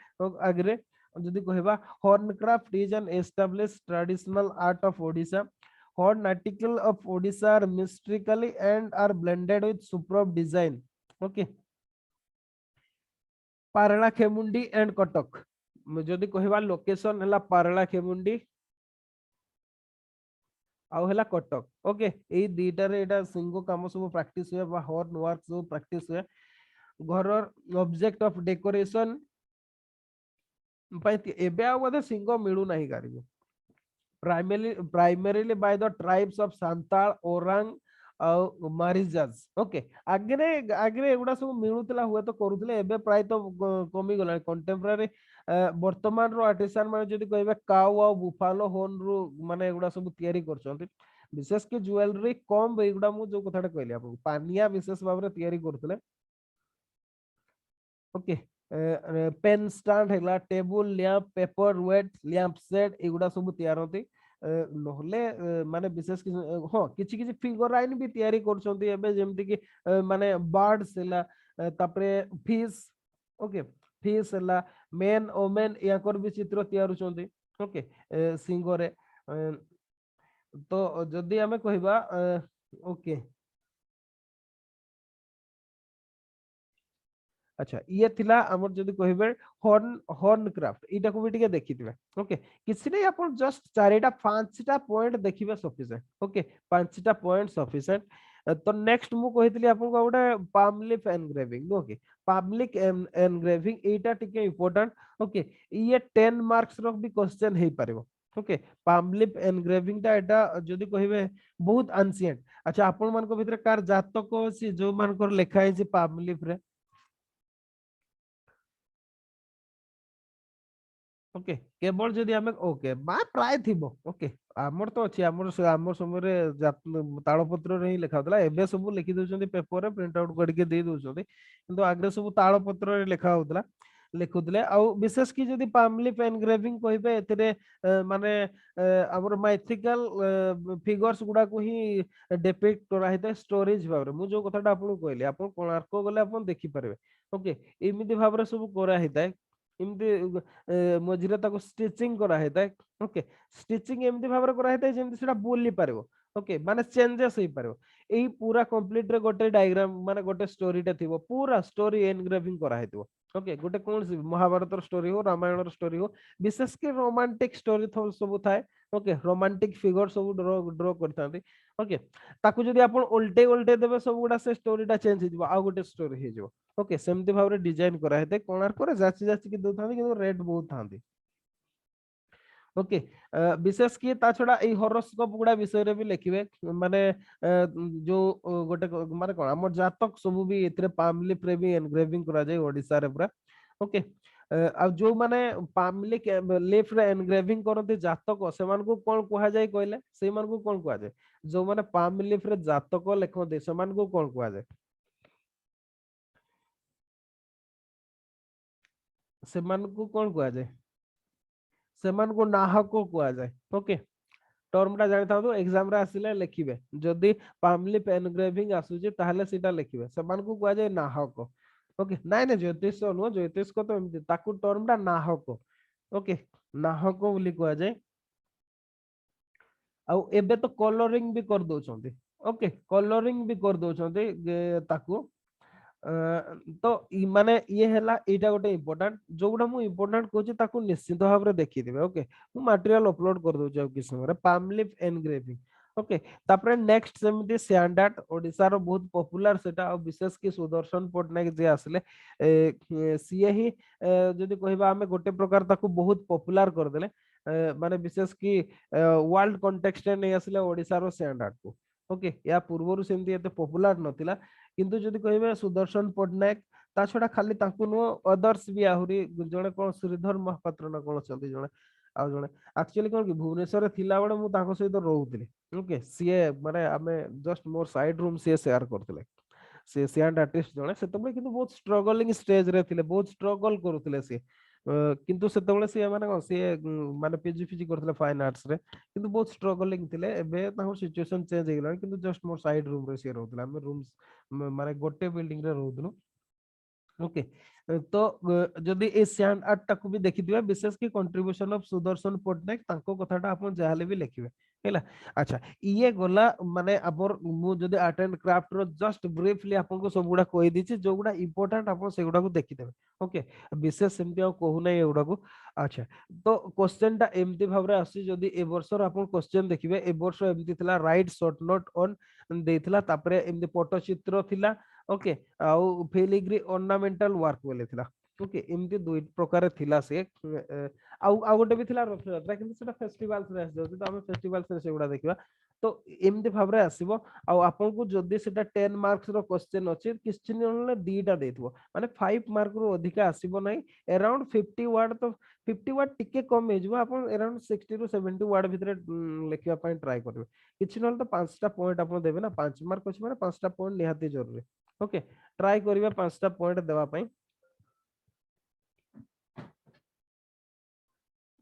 आगरे जदी कहबा horn craft is an established traditional art of Odisha Horn article of Odisha are mystically and are blended with superb design. Okay. Paralakhemundi and Cuttack जदि कहबा लोकेशन हला पारला खेमुंडी आउ हला कटक ओके ए दीटा रे एटा सिंगो काम सब प्रैक्टिस हुए बा हॉर्न वर्क सब प्रैक्टिस हुए घर ऑब्जेक्ट ऑफ डेकोरेशन पाई एबे आ बोधे सिंगो मिलु नाही गारिबो primarily by the tribes of Santal, Orang, Marizas. Okay. आगरे आगरे एगुडा सब मिलुतला हुए तो करूतले एबे प्राय तो कमी गला कंटेम्पररी वर्तमान रो आर्टिसान माने जदी कहबे काउ आ बुफालो होन रो माने एगुडा सब तयारी करछन्ती विशेष के ज्वेलरी कम एगुडा मु जो कथाटा कहली आपन पानिया विशेष भाबरे तयारी करतले ओके पेन स्टैंड हैला table lamp paper weight lamp set एगुडा सब तयार होती नहले माने विशेष हाँ किछि किछि फिगर लाइन भी तयारी करछन्ती एबे जेमति कि माने बर्ड्स हैला तापरे फिश ओके फिश हैला मेन ओमेन याकर भी चित्र तयार होछन्ती ओके सिंगरे तो जदी हमें कहबा ओके अच्छा ये थिला हमर जदी कहबे हॉर्न हॉर्न क्राफ्ट इटा को भी टिके देखिथिबे ओके किछि नै अपन जस्ट चारिटा पांचटा पॉइंट देखिबे सफिशिएंट ओके पांचटा पॉइंट सफिशिएंट तो नेक्स्ट मु कहितली अपन को गोटे palm leaf engraving okay public engraving एटा टिके इंपोर्टेंट ओके ये 10 मार्क्स रो भी क्वेश्चन हे परबो ओके पाम लीफ एनग्रेविंग टा एटा जदी कहिबे बहुत एंशिएंट अच्छा अपन मान को भितर कार जातक अछि जो मान को लेखा है जे पाम लीफ रे ओके केवल जदि आमे ओके मा प्राय थिबो ओके हमर तो अछि हमर समय रे तालपत्र रे ही लिखा होतला एबे सब लिखि दउछन्ती पेपर रे प्रिंट आउट करके दे दउछन्ती किंतु आगरे सब तालपत्र रे लिखा होतला लिखुतले आ विशेष की जदि पामलिप एनग्रेविंग कहिबे एथिरे माने हमर माइथिकल फिगर्स गुडा को ही डिपिक्ट करा हेते स्टोरेज भाबरे मु जो कथाटा आपन कहले आपन कोणार्क गले आपन देखि परबे ओके एमिति भाबरे सब करा हेताय एमती मझिरे ताको स्टिचिंग करा हेताय ओके स्टिचिंग एमती भाबरे करा हेताय जेमती सेटा बोली पारबो ओके माने चेंजेस होई पारबो एई पूरा कंप्लीट रे गोटे डायग्राम माने गोटे स्टोरीटा थिबो पूरा स्टोरी एनग्रेविंग करा हेतिबो ओके गोटे कौन सी महाभारत स्टोरी हो रामायण स्टोरी हो विशेष के रोमांटिक स्टोरी सब थाए ओके रोमांटिक फिगर सब ड्रॉ करथांती ओके ताकू जदि आपण उल्टे उल्टे देबे सब गुडा से स्टोरीटा चेंज हो जिवो आ गोटे स्टोरी हे जिवो ओके सेमती भाबरे डिजाइन करा हेते कोणार्क रे जाची जाची के दउथांती किंतु रेट बहुत थांती ओके विशेष की ता छडा एई हॉरोस्कोप गुडा विषय रे भी लिखिबे माने जो गोटे माने कोन हमर जातक सब भी एतरे पामली रे भी एनग्रेविंग करा जाय ओडिसा रे पूरा ओके आ जो माने पामली लीफ रे एनग्रेविंग करते जातक से मान को कोन कुहा जाय कहले से मान को कोन कुहा जाय जो माने पामली रे जातक लेखते से मान को कोन कुहा जाय से मान को कोन कुहा जाय से मान को नाहक कुहा जाय ओके टर्मटा जानि थाउ एग्जाम रे आसिले लिखिबे जदि पामलिप एनग्रेविंग आसुची ताहले सीटा लिखिबे समान को कुआ जाय नाहक ओके नाइ ना ज्योतिष नुह ज्योतिष को तो एमती ताकू टर्मटा नाहक ओके नाहक बोली कुआ जाय आउ एबे तो कलरिंग भी कर दउछन्ती ओके कलरिंग भी कर दउछन्ती ताकू तो माने ये हैला एटा गोटे इंपोर्टेंट जोगुडा मु इंपोर्टेंट कहूची ताकू निश्चित भाव रे देखि देबे ओके मु मटेरियल अपलोड कर दउछ किस समय पामलिप एनग्रेविंग ओके तापरे नेक्स्ट सेमिति स्टैंडर्ड ओडिसा रो बहुत पॉपुलर सेटा और विशेष की सुदर्शन पटनायक जे आसले सीए ही जदि कहबा हमें गोटे प्रकार ताकू बहुत पॉपुलर कर देले माने विशेष की वर्ल्ड कॉन्टेक्स्ट ने आसले ओडिसा रो स्टैंडर्ड को ओके या पूर्वरु सेमति एते पॉपुलर नथिला किंतु जदि कहबे सुदर्शन पटनायक ता छडा खाली ताकू नो अदर्स भी आहुरी जणे कोन श्रीधर महापात्र ना कोन चंदी जणे आ जणे एक्चुअली कोन कि भुवनेश्वर रे थिला बडे मु ताको सहित रहउतली ओके सीए माने आमे जस्ट मोर साइड रूम से शेयर करतले से सियान आर्टिस्ट जणे सेतबे किंतु बहुत स्ट्रगलिंग स्टेज रे थिले बहुत स्ट्रगल करूतले से किंतु सेतबे से माने कोन से माने पीजी फिजी करतले फाइन आर्ट्स रे किंतु बहुत स्ट्रगलिंग थिले एबे ताको सिचुएशन चेंज हेगला किंतु जस्ट मोर साइड रूम रे से रहउतला हम रूम्स माने गोटे बिल्डिंग रे रहउतलु ओके तो जदि ए स्टैंड आर्ट टाको भी देखिदिबा विशेष की कंट्रीब्यूशन ऑफ सुदर्शन पटनायक ताको कथाटा आपण जाहले भी लिखिबे हैला अच्छा इए गोला माने अबर मु जदि आर्ट एंड क्राफ्ट रो जस्ट ब्रीफली आपन को सब गुडा कहि दिछि जो गुडा इंपोर्टेंट आपन से गुडा को देखि देबे ओके विशेष सेमति आ कहू नै एगुडा को अच्छा तो क्वेश्चन टा एमति भाबरे आसी जदि ए वर्षर आपन क्वेश्चन देखिबे ए वर्ष एमति थिला राइट शॉर्ट नोट ऑन देथिला तापरे एमति पट्टचित्र थिला ओके आउ फिलिग्री ऑर्नामेंटल वर्क बोले थिला ओके एमती दुई प्रकार थिला से आउ गोटे भी थिला रथयात्रा किंतु सेटा फेस्टिवल्स रे आसी जाउछि तो हम फेस्टिवल्स रे सेगुडा देखिबा तो एमती भाबरे आसीबो आउ आपन को जदी सेटा 10 मार्क्स रो क्वेश्चन अछि क्वेश्चन ने दीटा देथिबो माने 5 मार्क रो अधिका आसीबो नै अराउंड 50 वर्ड तो 50 वर्ड टिके कम हे जिवो आपन अराउंड 60 टू 70 वर्ड भितरे लिखिबा पय ट्राई करबे किछि नल तो 5टा पॉइंट आपन देबे ना 5 मार्क अछि माने 5टा पॉइंट निहाती जरूरी ओके ट्राई करिबा 5टा पॉइंट देबा पय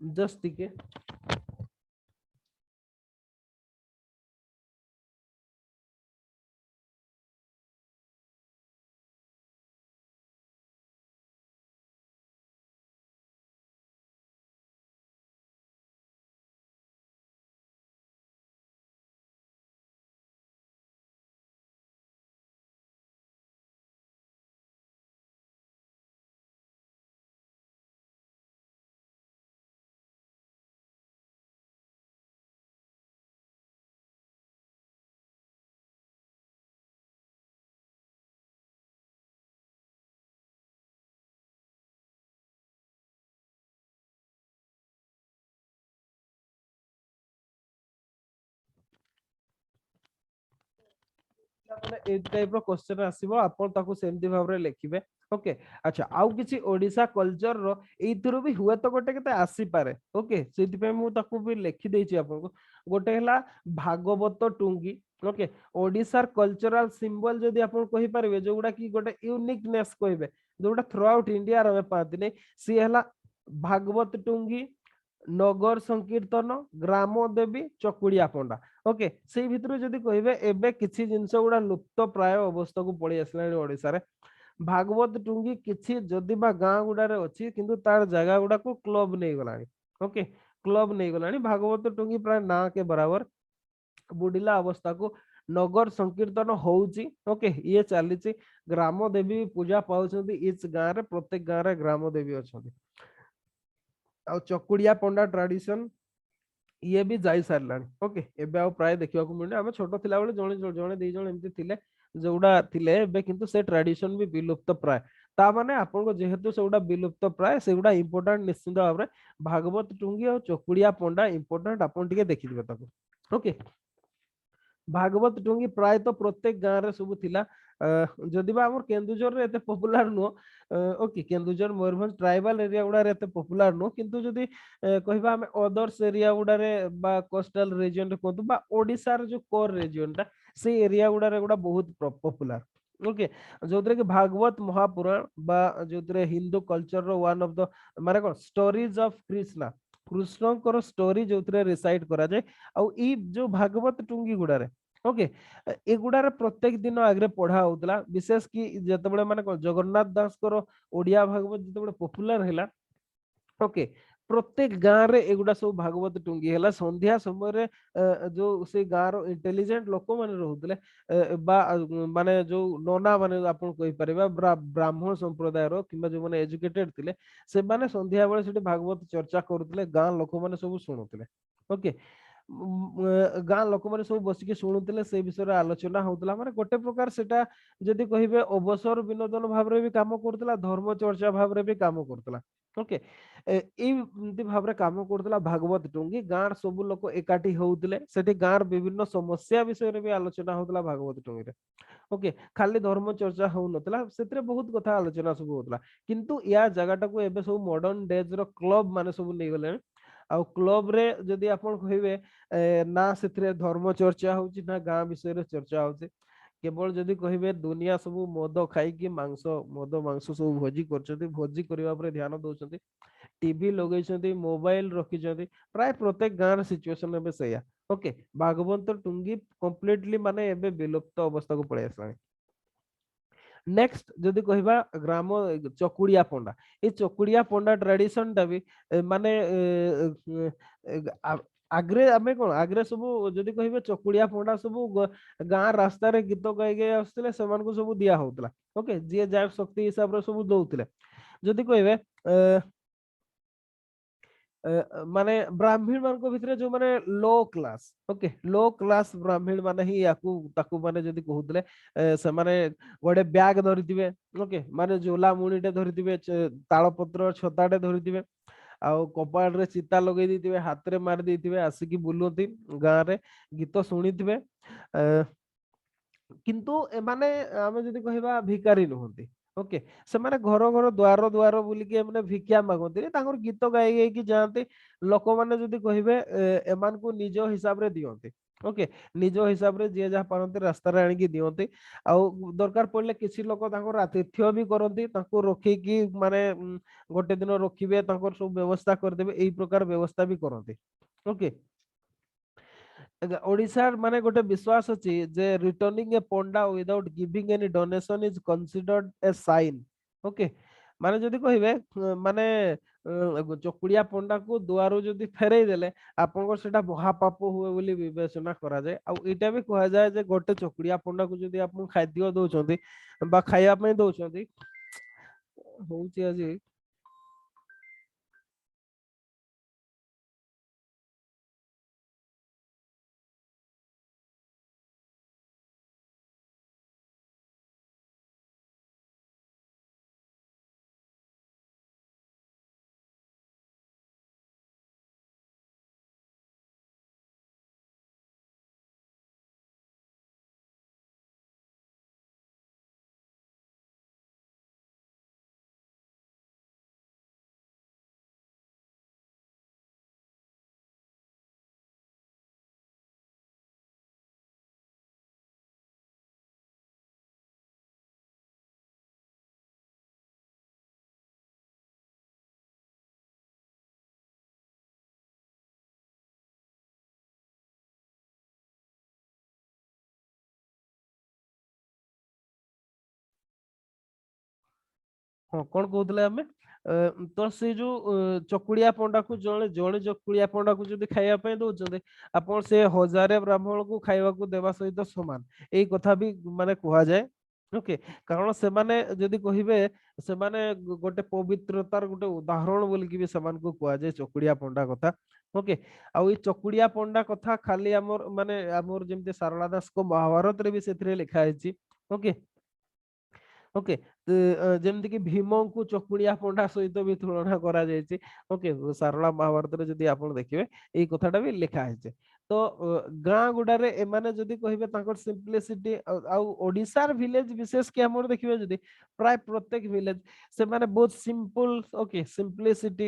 जस्ट टिके ମାନେ ଏଇ ଟାଇପ ର क्वेश्चन ଆସିବ ଆପଣ ତାକୁ ସେମିତି ଭାବରେ ଲେଖିବେ ओके अच्छा आउ किछि ओडिसा कल्चर रो एइथिरो भी हुए तो गोटे केते आसी पारे ओके सेति पे मु ताकू भी लिखि देछि आपनको गोटे हला Bhagavat Tungi okay ओडिसार cultural symbol जदि आपण कहि पारबे जोगुडा की गोटे यूनिकनेस कहबे जोगुडा थ्रू आउट इंडिया रे पाती नै सी हला भागवत टुंगी नगर संकीर्तन ग्राम देवी चकुड़िया पंडा ओके से भितर जदि कहबे एबे किछि जिंस गुडा लुप्त प्राय अवस्था को पड़ी आसलानी ओडिसा रे भागवत टुंगी किछि जदि बा गां गुडारे अछि किंतु तार जगह गुडा को क्लब नै गलानी ओके क्लब नै गलानी भागवत टुंगी प्राय ना के बराबर बुडिला अवस्था को नगर संकीर्तन होउची ओके ये चलीची ग्राम देवी पूजा पाउछंती इच गां रे प्रत्येक गां रे ग्राम देवी अछंती आ चकुड़िया पंडा ट्रेडिशन ये भी जाई सारलानी ओके एबे आ प्राय देखिबा को मिले हम छोटो थिला बेले जणे जणे दी जण एमती थिले जोडा थिले एबे किंतु से ट्रेडिशन भी विलुप्त प्राय ता माने आपन को जेहेतु सेउडा विलुप्त प्राय सेउडा इंपोर्टेंट निश्चित भाबरे भागवत टुंगी और चकुड़िया पंडा इंपोर्टेंट आपन टिके देखि दिबे ताको ओके भागवत टुंगी प्राय तो प्रत्येक गांव रे सब थिला जदि बा हमर केन्दुझर रे एते popular no okay Keonjhar Mayurbhanj tribal area गुडा रे एते पॉपुलर नो किंतु जदि कहबा हम अदर्स एरिया गुडा रे बा कोस्टल रीजन रे कोतु बा ओडिसा रे जो कोर रीजन ता से एरिया गुडा रे गुडा बहुत पॉपुलर ओके जोतरे कि भागवत महापुराण बा जोतरे हिंदू कल्चर रो वन ऑफ द माने कोन स्टोरीज ऑफ कृष्णा कृष्णଙ୍କର ଷ୍ଟୋରି ଯୋଉଥିରେ ରିସାଇଟ୍ କରାଯାଏ ଆଉ ଏଇ ଯୋଉ ଭାଗବତ ଟୁଙ୍ଗି ଗୁଡାରେ ଓକେ ଏଗୁଡାରେ ପ୍ରତ୍ୟେକ ଦିନ ଆଗରେ ପଢା ହଉଥିଲା ବିଶେଷ କି ଯେତେବେଳେ ମାନେ ଜଗନ୍ନାଥ ଦାସଙ୍କର ଓଡିଆ ଭାଗବତ ଯେତେବେଳେ ପପୁଲାର ହେଲା ओके प्रत्येक गांव रे एगुडा सब भागवत टुंगी हैला संध्या समय जो से गांव रो इंटेलिजेंट लोक माने रहउतले बा माने जो नोना माने आपण कहि परिबा ब्राह्मण संप्रदाय रो किबा जो माने एजुकेटेड थिले से माने संध्या बेले सेठी भागवत चर्चा करूतले गांव लोक माने सब सुनुतले ओके गां लोक माने सब बसिके शुणुଥିଲେ से विषय आलोचना होतला माने गोटे प्रकार सेटा जदि कहिबे अवसर विनोदन भाबरे भी काम करतला धर्म चर्चा भाबरे भी काम करतला ओके एमती भाबरे काम करतला भागवत टुंगी गांर सब लोक एकाठी होउतले सेठी गांर विभिन्न समस्या विषय रे भी आलोचना होतला भागवत टुंगी रे ओके खाली धर्म चर्चा हो नतला सेतरे बहुत कथा आलोचना सब होतला किंतु या जगह को एबे सब मॉडर्न डेज रो क्लब माने सब नै गले आ क्लब रे जदि आपण कहिबे ना से धर्म चर्चा होची ना गाँ विषय रे चर्चा होची केवल जदि कहिबे दुनिया सब मद खाई कि मांस मद मांस सब भोजी करछथि भोजी करिवा पर ध्यान दउछथि टीवी लगैछथि मोबाइल रखिछथि प्राय प्रत्येक गाँ रे सिचुएशन एबे सया ओके भागवत टुंगी कंप्लीटली माने एबे विलुप्त अवस्था को पळे आसलानी नेक्स्ट जदि कहबा ग्राम चकुड़िया पंडा ए चकुड़िया पंडा ट्रेडिशन टा भी माने आग्रे आमे कोन आग्रे सब जदि कहबे चकुड़िया पंडा सब गाँ रास्ता रे गीत गाई गाई आसले सेमान को सब दिया होतला ओके जे जाय शक्ति हिसाब रे सब दउतले जदि कहबे माने ब्राह्मण मान को भितरे जो माने लो क्लास ओके लो क्लास ब्राह्मण माने ही याकू ताकू माने जदि कहउतले से माने गोटे बैग धरिथिबे ओके माने झोला मुणीटे धरिथिबे ताଳ पत्र छताटे धरिथिबे आउ कपाळ रे चिता लगेई दिथिबे हाथ रे मार देथिबे आसिकी बुलुती गाँ रे गीत शुणिथिबे किंतु एमाने आमे जदि कहबा भिकारी नहंती ओके से माने घर घर द्वार द्वार बुलिके माने भिक्षा मागंती तांकर गीत गाई गाई की जाते लोक माने जदि कहबे एमान को निज हिसाब रे दियंती ओके निज हिसाब रे जे जहा पारंती रास्ता रे आनिकी दियंती आउ दरकार पड़ले किछि लोक तांकर आतिथ्य भी करंती तांको रखिकी माने गोटे दिन रखिबे तांकर सब व्यवस्था कर देबे एई प्रकार व्यवस्था भी करंती ओके ओडिशा माने गोटे विश्वास अछि जे returning a panda without giving any donation is considered a sign okay माने जदि कहिबे माने चकुड़िया पंडा को दुआरो जदि फेरई देले आपनको सेटा महापाप हुए बोली विवेचना करा जाय आ एटा भी कहा जाय जे गोटे चकुड़िया पंडा को जदि आपन खाद्य दउछंती बा खाଇବା ପାଇଁ दउछंती होउची আজি हाँ कौन कहते आम तो से जो चकुड़िया पंडा को जड़े जड़े चकुड़िया पंडा को जब खाइबा दौरान आप से हजारे ब्राह्मण को खाइबा देवा सहित समान यही कथा भी माने कह जाए ओके कारण से माने जदि कहिबे से माने गोटे पवित्रतार गोटे उदाहरण बोल कि भी समान को कह जाए चकुड़िया पंडा कथा ओके आउ चकुड़िया पंडा कथा खाली आमर माने आमर जेमते सारला दास को महाभारत रे भी सेथिरे लिखा है ओके ओके जेमती कि भीम को चकुड़िया पंडा सहित भी तुलना करा जायछि ओके सारला महाभारत रे जदि आपण देखिबे एई कथाटा भी लिखा है तो गाँ गुडारे एमाने जदि कहिबे तांकर सिंपलिसिटी आउ ओडिसार विलेज विशेष के हमर देखिबे जदि प्राय प्रत्येक विलेज से माने बहुत simple okay simplicity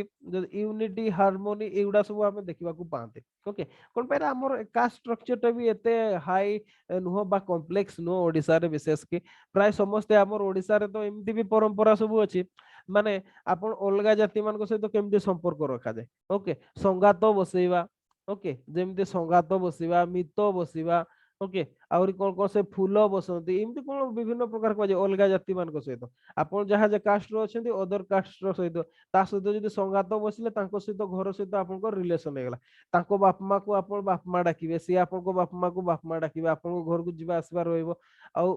unity harmony एगुडा सब हमें देखिबा को पाते ओके कोन पे हमर कास्ट स्ट्रक्चर टा भी एते हाई नुह बा कॉम्प्लेक्स नुह ओडिसा रे विशेष के प्राय समस्ते हमर ओडिसा रे तो एमती भी परंपरा सब अछि माने आपण अलगा जाति मान को सहित केमती संपर्क रखा जाए ओके संगात बसैबा ओके जेमती संगात बसैबा मित बसैबा ओके आउरी कोन से फूल बसंती एमती कोन विभिन्न प्रकार को अलगा जाति मान को सहित आपण जहा जे कास्ट रो अछंती अदर कास्ट रो सहित ता सहित जदी संगात बसिले तांको सहित घर सहित आपन को रिलेशन हेगला तांको बाप माँ को आपण बाप माँ डाकिबे सी आपन को बाप माँ को बाप माँ डाकिबे आपन को घर को जिबा आसबा रहइबो आउ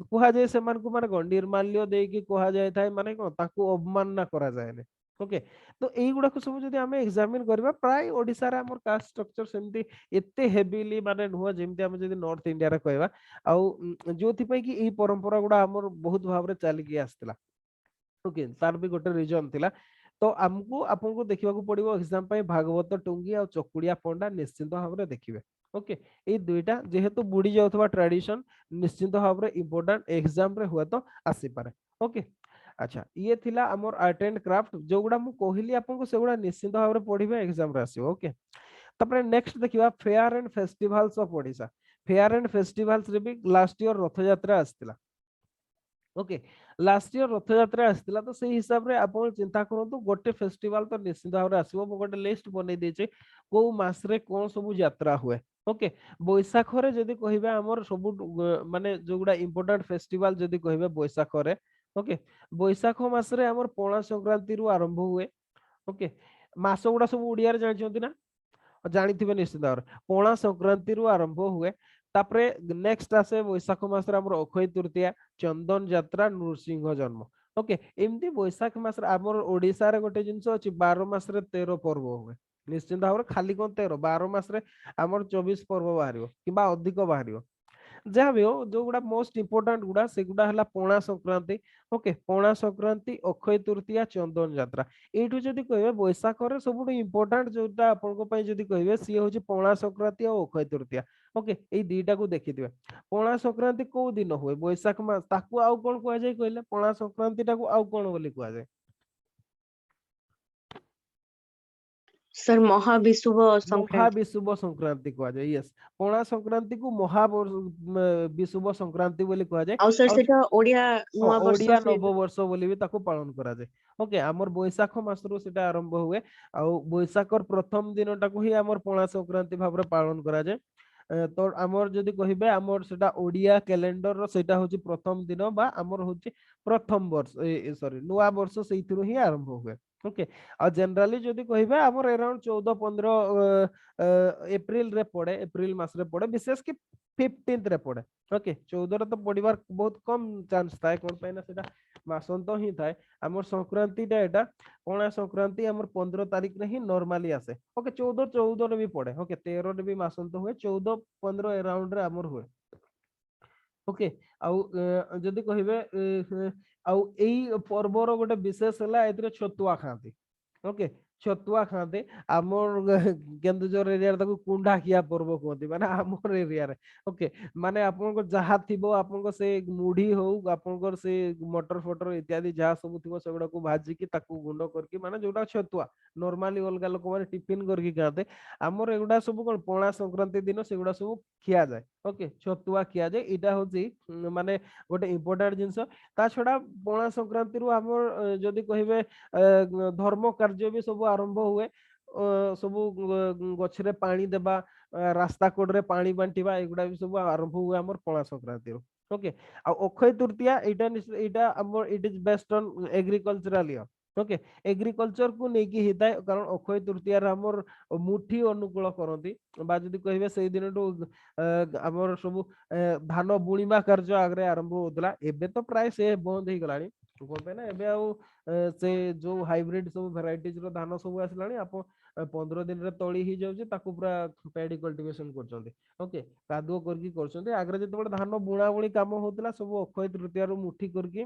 कुहा जाय से मान को माने निर्माल्य देकी कुहा जाय थाए माने कोन तांको अवमानना करा जाय ने ओके तो एई गुडा को सब जदी हमें एग्जामिन करबा प्राय ओडिसा रे हमर कास्ट स्ट्रक्चर सेमती एते हेवीली माने नुह जेमती हम जदी नॉर्थ इंडिया रे कहबा आउ जोथि पई कि ई परंपरा गुडा हमर बहुत भाबरे चाली के आस्तिला ओके तार भी गोटे रीजन थिला तो हमको आपन को देखिबा को पड़िबो एग्जाम पई भागवत टुंगी आ चकुड़िया पंडा निश्चित भाबरे देखिबे ओके ए दुईटा जेहेतु बुडी जाउथबा ट्रेडिशन निश्चित भाबरे इंपोर्टेंट एग्जाम रे हुआ तो आसी पारे ओके अच्छा ये थिला हमर आर्ट एंड क्राफ्ट जो गुडा मु कहली आपन को सेगुडा निश्चित भाबरे पढिबे एग्जाम रे आसीबो ओके तपरे नेक्स्ट देखिबा fair and festivals of Odisha fair and festivals रे भी लास्ट ईयर रथ यात्रा आस्तिला ओके लास्ट ईयर रथ यात्रा आस्तिला तो सेही हिसाब रे आपण चिंता करंतु गोटे फेस्टिवल तो निश्चित भाबरे आसीबो मु गोटे लिस्ट बनै देछि को मास रे कोन सब यात्रा हुए ओके बैसाख रे जदी कहिबे हमर सब माने जोगुडा इंपोर्टेंट फेस्टिवल जदी कहिबे बैसाख रे ओके बैसाख मास रे हमर पणा संक्रांति रु आरंभ हुए ओके मास गुडा सब उडिया रे जानिछंती ना जानिथिबे निश्चित भाबरे पणा संक्रांति रु आरंभ हुए तापरे नेक्स्ट आसे बैसाख मास रे हमर अक्षय तृतीया चंदन यात्रा नृसिंह जन्म ओके एमती बैसाख मास रे हमर ओडिसा रे गोटे जिंस अछि 12 मास रे 13 पर्व हुए निश्चित भाबरे खाली कोन 13 12 मास रे हमर 24 पर्व बाहरियो किबा अधिक बाहरियो जहाँ भी हो जो गुड़ा मोस्ट इंपोर्टेंट गुड़ा से गुड़ा हला पणा संक्रांति ओके पणा संक्रांति अक्षय तृतीया चंदन यात्रा एठु जदी कहबे बैसाख रे सबुठु इंपोर्टेंट जोटा आपन को पई जदी कहबे सी होची पणा संक्रांति और अक्षय तृतीया ओके एई दीटा को देखिथिबे पणा संक्रांति को दिन होय बैसाख मास ताकू आउ कोन कहै जाय कहले पणा संक्रांति टाकू आउ कोन बोली कहै जाय सर महाविषुव संक्रांति महाविषुव संक्रांति कहा जाए यस पणा संक्रांति को महाविषुव संक्रांति बोली कहा जाए आउ सर सेटा ओडिया नुआ वर्ष ओडिया नववर्ष बोली भी ताको पालन करा जाए ओके हमर बैसाख मास रो सेटा आरंभ हुए आ बैसाखर प्रथम दिन टाको ही हमर पणा संक्रांति भाबरे पालन करा जाए तो हमर जदी कहिबे हमर सेटा ओडिया कैलेंडर रो सेटा होची प्रथम दिन बा हमर होची प्रथम वर्ष सॉरी नुआ वर्ष सेइथिरो ही आरंभ हुए ओके आ जनरली जदी कहिबे हमर अराउंड 14 15 अप्रैल रे पड़े अप्रैल मास रे पड़े विशेष कि 15th रे पड़े ओके 14 रे तो पड़िबार बहुत कम चांस थाए कोन पैना सेटा मासंत ही थाए हमर संक्रांति टा एटा पणा संक्रांति हमर 15 तारिख रे ही नॉर्मली आसे ओके 14 रे भी पड़े ओके 13 रे भी मासंत हुए 14 15 अराउंड रे हमर हुए ओके आउ जदी कहिबे आउ एई पर्वर गोटे विशेष हला एतरे छतुआ खाती ओके छतुआ खाते आमर केन्दुझर एरिया ताको कुंडा खिया पर्व कहते माने आमर एरिया रे ओके माने आपन को जहा थिबो आपन को से मुढ़ी हो आपन को से मटर फटर इत्यादि जहा सब थिबो सेगुडा को भाजी की ताको गुंड करके माने जोटा छतुआ नॉर्मली अलगा लोक माने टिफिन करके खाते आमर एगुडा सब कोन पणा संक्रांति दिन सेगुडा सब खिया जाए ओके छतुआ खिया जाए इटा होची माने गोटे इंपोर्टेंट जिंस ता छडा पणा संक्रांति रु हमर जदी कहिबे धर्म कार्य भी सब आरंभ हुए सब गछरे पानी देबा रास्ता कोड रे पानी बांटीबा एगुडा भी सब आरंभ हुए हमर पणा संक्रांति ओके आ अक्षय तृतीया एटा हमर it is based on agricultural year okay agriculture को नेकी हिता कारण अक्षय तृतीया हमर मुठी अनुकूल करती बा जदि कहबे से दिन हमर सब धान बुणीमा कार्य आगरे आरंभ होतला एबे तो प्राय से बंद हो गलानी कोन पे ना एबे आउ से जो हाइब्रिड सब वेराइटीज रो धान सब आसलानी आप 15 दिन रे तळी ही जाउची ताकू पूरा पैडी कल्टीवेशन करछन्ती ओके कादुओ करकी करछन्ती आगरे जते धान बुणा बुणी काम होतला सब अक्षय तृतीया रो मुठी करकी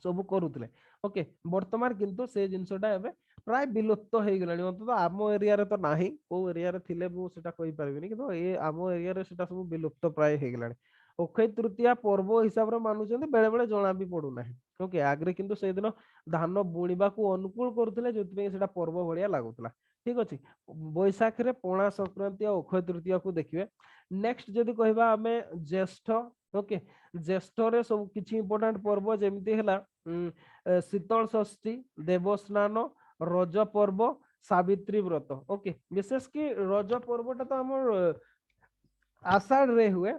सब करूले ओके वर्तमान किंतु से जिनसटा एबे प्राय विलुप्त हो गलानी अंत आम एरिया रे तो नाही को एरिया रे थिले मु सेटा कहि परबिनी किंतु ए आम एरिया रे सेटा सब विलुप्त प्राय हो गलानी अक्षय तृतीया पर्व हिसाब रे मानुचंदी बेले बेले जणा भी पडु नाही ओके आगरे किंतु से दिन धान बुणीबा को अनुकूल करथिले जोति पे सेटा पर्व भलिया लागुतला ठीक अछि बैसाख रे पणा संक्रांति और अक्षय तृतीया को देखिबे नेक्स्ट जदि कहबा हमें ज्येष्ठ ओके ज्येष्ठ रे सब किछि इंपोर्टेंट पर्व जेमिति हला शीतल षष्ठी देवस्नान रज पर्व सावित्री व्रत ओके विशेष कि रज पर्वटा तो हमर आषाढ़ रे हुए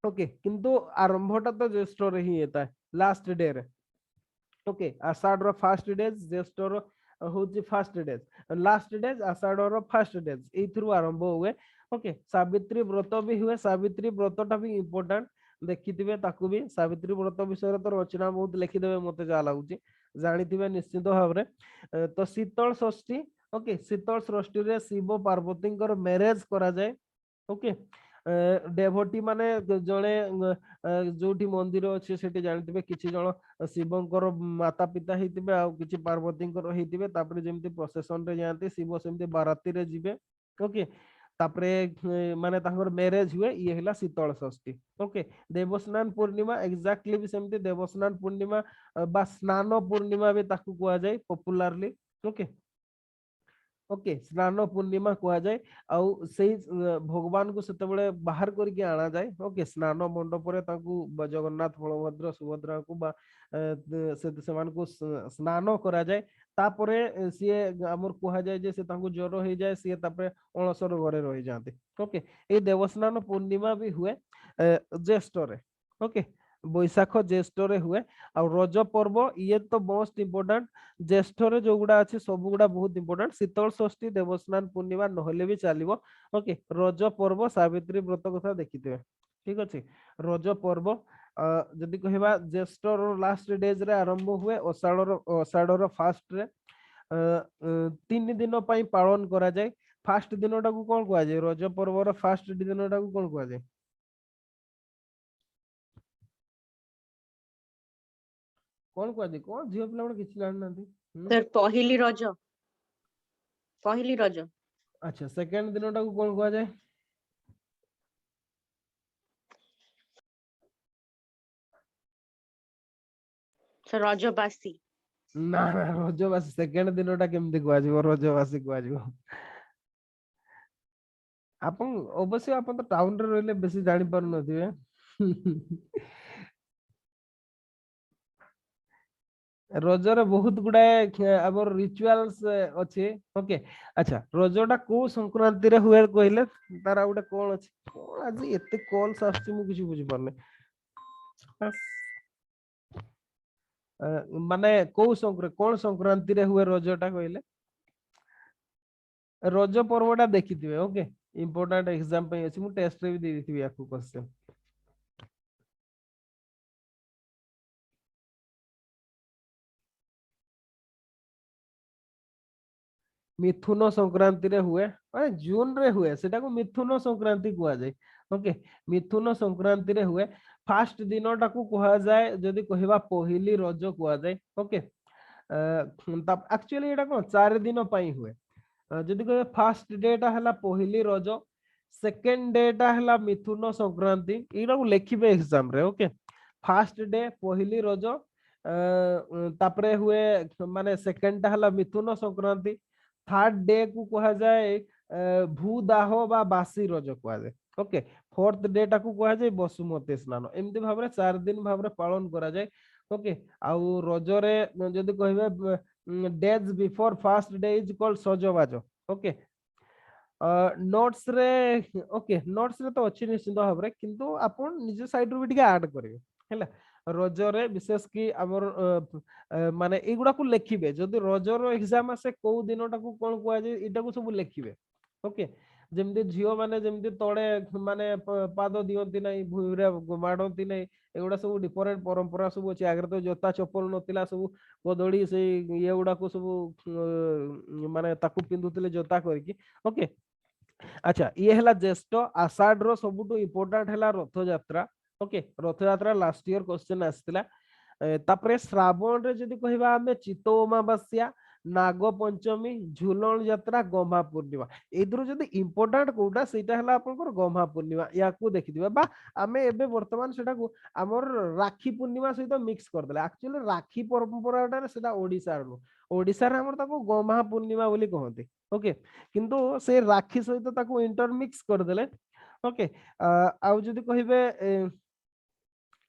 ओके किंतु आरंभटा तो ज्येष्ठ रे ही होता है लास्ट डे रे ओके आषाढ़ रो फर्स्ट डेज ज्येष्ठ रो होची फर्स्ट डेज लास्ट डेज आषाढ़ रो फर्स्ट डेज एथरु आरंभ हुए ओके सावित्री व्रत भी हुए सावित्री व्रतटा भी इंपोर्टेंट देखिथिबे ताकू भी सावित्री व्रत विषय तो रचना बहुत लिखिदेबे मते जा लागुची जानिथिबे निश्चित भाबरे तो शीतल षष्ठी ओके शीतल षष्ठी रे शिव पार्वती मैरेज करा जाए ओके डेभोटी माने जणे जोठी मंदिर अछि सेठी जानिथिबे किछि जण शिवंकर माता पिता हेतिबे आ किछि पार्वतींकर हेतिबे तापरे जेमति प्रोसेशन रे जानते शिव सेमति बाराती रे जिबे ओके तापरे माने तांकर मैरेज हुए ये हला शीतल षष्ठी ओके देवस्नान पूर्णिमा एक्जेक्टली भी सेमति देवस्नान पूर्णिमा बा स्नान पूर्णिमा भी ताकू कुआ जाय पॉपुलरली ओके ओके स्नान पूर्णिमा कह जाए आउ से भगवान को सेतबेले बाहर करके आना जाए ओके स्नान मंडप रे ताकू जगन्नाथ बलभद्र सुभद्रा को बा से मान को स्नान करा जाए तापरे सीए हमर कह जाए जे से ताकू ज्वर हो जाए सीए तापरे अणसर घरे रह जाते ओके ए देवस्नान पूर्णिमा भी हुए ज्येष्ठ रे ओके बैशाख ज्येष्ठ रे हुए आ रज पर्व ये तो मोस्ट इंपोर्टेंट ज्येष्ठ रे जो गुडा अछि सब गुडा बहुत इंपोर्टेंट शीतल षष्ठी देवस्नान पूर्णिमा नहले भी चलिबो ओके रज पर्व सावित्री व्रत कथा देखिथिबे ठीक अछि रज पर्व जदि कहबा ज्येष्ठ रो लास्ट डेज रे आरंभ हुए अषाढ़ रो फर्स्ट रे 3 दिन पई पालन करा जाय फर्स्ट दिनटा को कोन कहआ जाय रज पर्व रो फर्स्ट दिनटा को कोन कहआ जाय कौन कह दे कौन झियो पिला किछि जान नांती सर पहली रज अच्छा सेकंड दिनटा को कौन कह जाए सर रजबासी ना ना रजबासी सेकंड दिनटा केमति कह जाय रजबासी कह जाय आपन अवश्य आपन तो टाउन रे रहले बेसी जानि पार नथिबे रजर बहुत गुडाए हमर रिचुअल्स अछि ओके अच्छा रजटा को संक्रांति रे हुए कहले तारा गुडा कोन अछि कोन आज एते कॉल्स आछि मु किछि बुझि पारने माने को कोन संक्रांति रे हुए रजटा कहले रज पर्वटा देखिथिबे ओके इंपोर्टेंट एग्जाम पे अछि मु टेस्ट रे भी दे दिथिबे याकू क्वेश्चन मिथुन संक्रांति रे हुए माने जून रे हुए सेटा को मिथुन संक्रांति कुआ जाय ओके मिथुन संक्रांति रे हुए फर्स्ट दिनटा को कहा जाए जदि कहबा पहिली रज कुआ जाय ओके एक्चुअली एटा कोन 4 दिन पई हुए जदि कहबा फर्स्ट डेटा हला पहिली रज सेकंड डेटा हला मिथुन संक्रांति एटा को लेखिबे एग्जाम रे ओके फर्स्ट डे पहिली रज तापरे हुए माने सेकंड टा हला मिथुन संक्रांति थर्ड डे को कहा जाए भूदाह बा बासी रज कहा जाए ओके फोर्थ डे टा को कहा जाए बसुमती स्नान एमती भाव में 4 दिन भाव में पालन करा जाए ओके आउ रजरे जदि कहबे days before first day is called Sajabaja okay notes रे ओके नोट्स रे तो अच्छी निश्चित भाव रे किंतु आपण निज साइड रू भी ଟିକେ ऐड करिवे हैला रजरे विशेष की हमर माने एगुडा को लेखिबे जदि रजर एग्जाम आसे को दिनटा को कोन कुआ जे एटा को सब लेखिबे ओके जेमती झियो माने जेमती तळे माने पाद दियंती नै भूरे माडंती नै एगुडा सब डिफरेंट परंपरा सब अछि आगर तो जोता चप्पल नतिला सब कोदड़ी से ये गुडा को सब माने ताकू पिंदुतिले जोता करके ओके अच्छा ये है ज्येष्ठ आषाढ़ रो सबुठु इम्पोर्टेंट है रथ यात्रा ओके रथ यात्रा लास्ट ईयर क्वेश्चन आसला तापरे श्रावण रे जदि कहबा हमें चितो अमावास्या नाग पंचमी झुलन यात्रा गम्हा पूर्णिमा एदरो जदि इम्पोर्टेंट कोटा सेटा हला आपनकर गम्हा पूर्णिमा या को देखि दिबा बा हमें एबे वर्तमान सेटा को हमर राखी पूर्णिमा सहित मिक्स कर देला एक्चुअली राखी परंपराटा सेटा ओडिसा रो ओडिसा रे हमर ताको गम्हा पूर्णिमा बोली कहंती ओके किंतु से राखी सहित ताको इंटरमिक्स कर देले ओके आउ जदि कहिबे